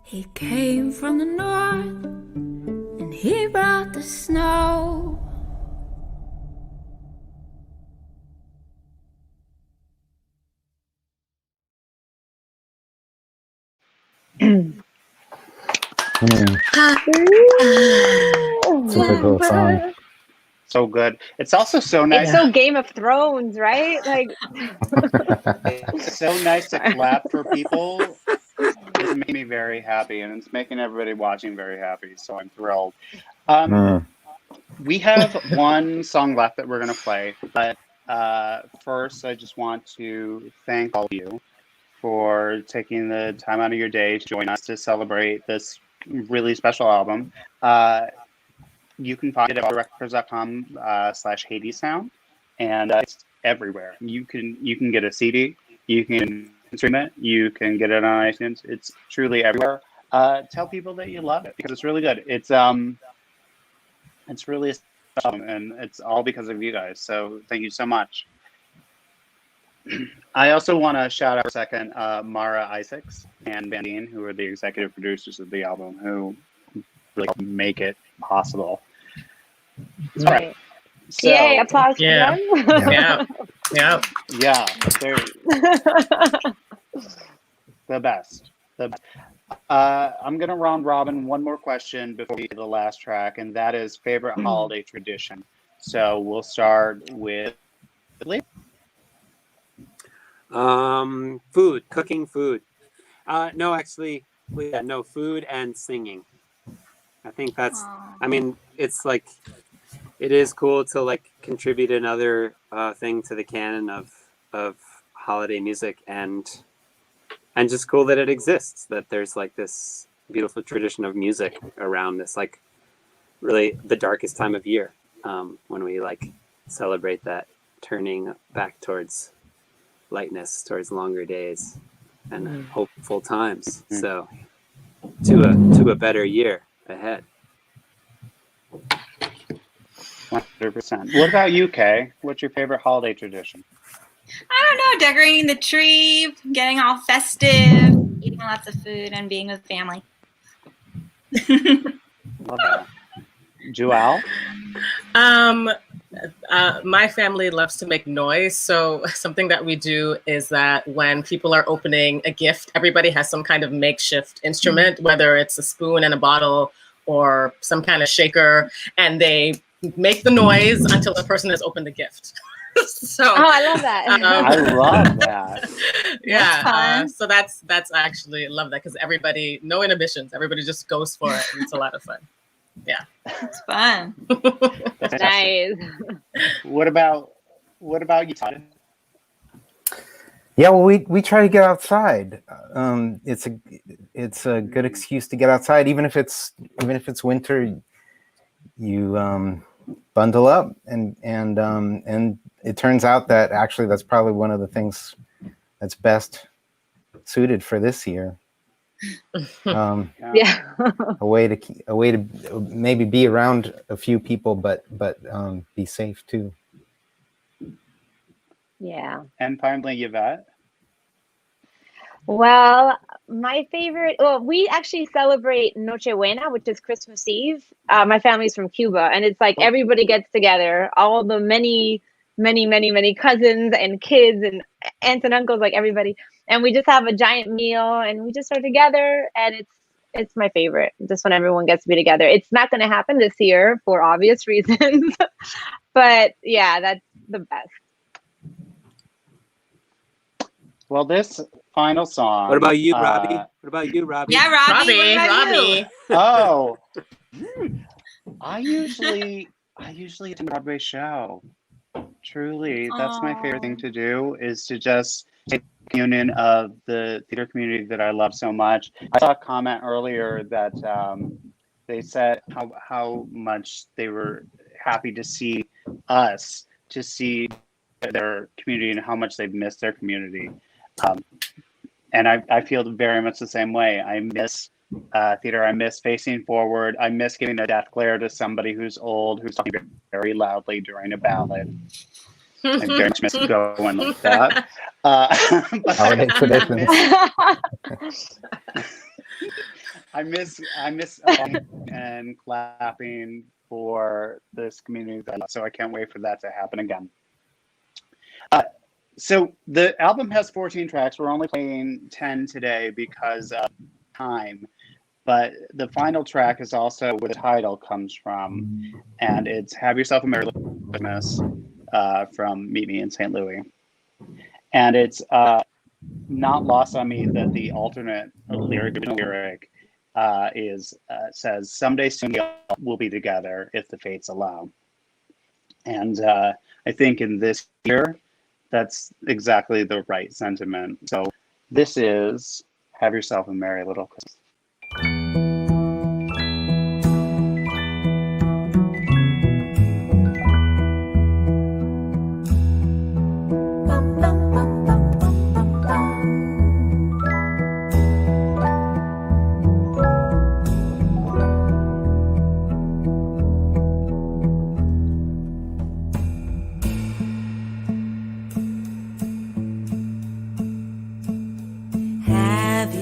Speaker 10: He came from the north and he brought the snow.
Speaker 6: Super cool song.
Speaker 1: So good. It's also so nice.
Speaker 4: It's so Game of Thrones, right? Like,
Speaker 1: It's so nice to clap for people. It's making me very happy, and it's making everybody watching very happy. So I'm thrilled. We have one song left that we're going to play, but first, I just want to thank all of you for taking the time out of your day to join us to celebrate this really special album. You can find it at records.com/HADESTOWN, and it's everywhere. You can get a CD, you can stream it, you can get it on iTunes. It's truly everywhere. Tell people that you love it because it's really good. It's really special, and it's all because of you guys. So thank you so much. I also want to shout out for a second Mara Isaacs and Van Deen, who are the executive producers of the album, who really helped make it possible. All right. So,
Speaker 4: yay, applause for
Speaker 2: Yeah.
Speaker 4: them.
Speaker 2: Yeah. Yeah.
Speaker 1: yeah, they're the best. I'm going to round robin one more question before we get to the last track, and that is favorite holiday tradition. So we'll start with Lee.
Speaker 7: Food, cooking food. No, actually, no, food and singing. I think that's, I mean, it's like, it is cool to like contribute another thing to the canon of holiday music, and just cool that it exists, that there's like this beautiful tradition of music around this, like really the darkest time of year, when we like celebrate that turning back towards lightness, towards longer days and hopeful times. So to a better year ahead.
Speaker 1: 100%. What about you, Kay? What's your favorite holiday tradition?
Speaker 3: I don't know, decorating the tree, getting all festive, eating lots of food, and being with family.
Speaker 1: Love that. Jewelle?
Speaker 2: My family loves to make noise. So something that we do is that when people are opening a gift, everybody has some kind of makeshift instrument, whether it's a spoon and a bottle or some kind of shaker, and they make the noise until the person has opened the gift. So,
Speaker 4: I love that.
Speaker 1: I love that.
Speaker 2: Yeah. So that's actually, love that, because everybody, no inhibitions. Everybody just goes for it. And it's a lot of fun. Yeah.
Speaker 3: It's fun.
Speaker 4: Nice.
Speaker 1: What about you, Todd?
Speaker 6: Yeah, well, we try to get outside. It's a good excuse to get outside, even if it's winter. You bundle up, and it turns out that actually that's probably one of the things that's best suited for this year.
Speaker 4: Yeah.
Speaker 6: a way to maybe be around a few people, but be safe too.
Speaker 4: Yeah.
Speaker 1: And finally, Yvette?
Speaker 4: Well, my favorite, we actually celebrate Nochebuena, which is Christmas Eve. My family's from Cuba, and it's like everybody gets together, all the many cousins and kids and aunts and uncles, like everybody. And we just have a giant meal and we just are together, and it's my favorite, just when everyone gets to be together. It's not going to happen this year for obvious reasons, but yeah, that's the best.
Speaker 1: Well, this final song.
Speaker 7: What about you, Robbie? What about you, Robbie?
Speaker 3: Yeah, Robbie.
Speaker 2: Robbie.
Speaker 1: Oh, I usually attend a Broadway show. Truly, that's my favorite thing to do, is to just take union of the theater community that I love so much. I saw a comment earlier that they said how much they were happy to see us, to see their community, and how much they've missed their community. And I feel very much the same way. I miss theater. I miss facing forward. I miss giving a death glare to somebody who's old, who's talking very loudly during a ballad. I very much miss going like that. I miss and clapping for this community. So I can't wait for that to happen again. So the album has 14 tracks. We're only playing 10 today because of time. But the final track is also where the title comes from. And it's Have Yourself a Merry Little Christmas from Meet Me in St. Louis. And it's not lost on me that the alternate lyric says, someday soon we'll be together if the fates allow. And I think in this year, that's exactly the right sentiment. So this is Have Yourself a Merry Little Christmas.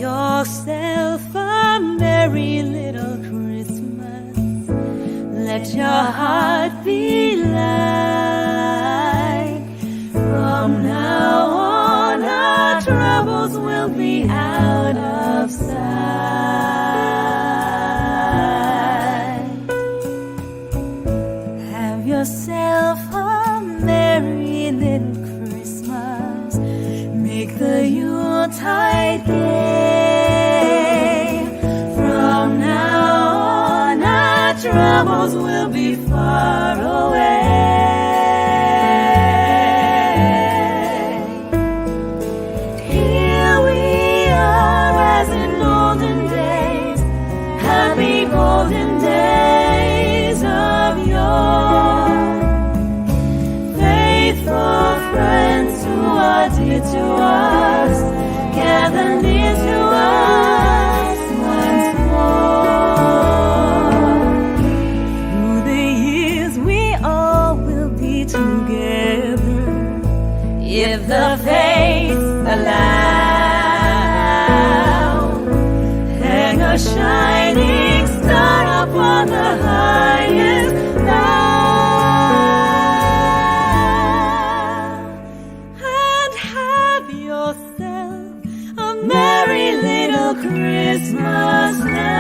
Speaker 5: Yourself a merry little Christmas. Let your heart be light. From now on, our troubles will be out of sight. Have yourself a merry little Christmas. Make the Yuletide gay. Troubles will be far away. Here we are as in olden days, happy golden days of yore. Faithful friends who are dear to us, gather near to us once more. If the
Speaker 10: aloud. Hang a shining star upon the highest bough, and have yourself a merry little Christmas now.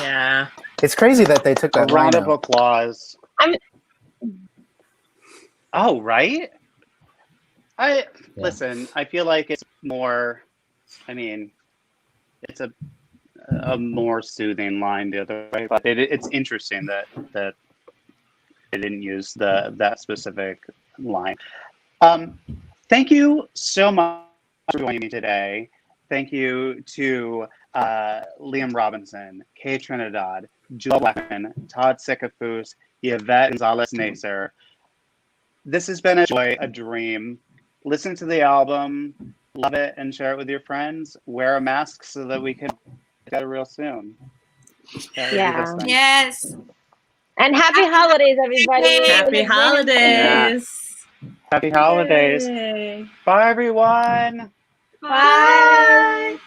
Speaker 2: Yeah.
Speaker 6: It's crazy that they took that
Speaker 1: A round
Speaker 6: line
Speaker 1: of
Speaker 6: out.
Speaker 1: applause. Oh, right? Listen, I feel like it's more, I mean, it's a more soothing line the other way, but it's interesting that they didn't use that specific line. Thank you so much for joining me today. Thank you to Liam Robinson, Kay Trinidad, Jewelle Blackman, Todd Sickafoose, Yvette Gonzalez-Nacer. This has been a joy, a dream. Listen to the album, love it, and share it with your friends. Wear a mask so that we can get it real soon.
Speaker 4: Yeah.
Speaker 3: Yes.
Speaker 4: And happy holidays, everybody.
Speaker 2: Happy holidays.
Speaker 1: Happy holidays.
Speaker 2: Yay.
Speaker 1: Bye, everyone.
Speaker 4: Bye.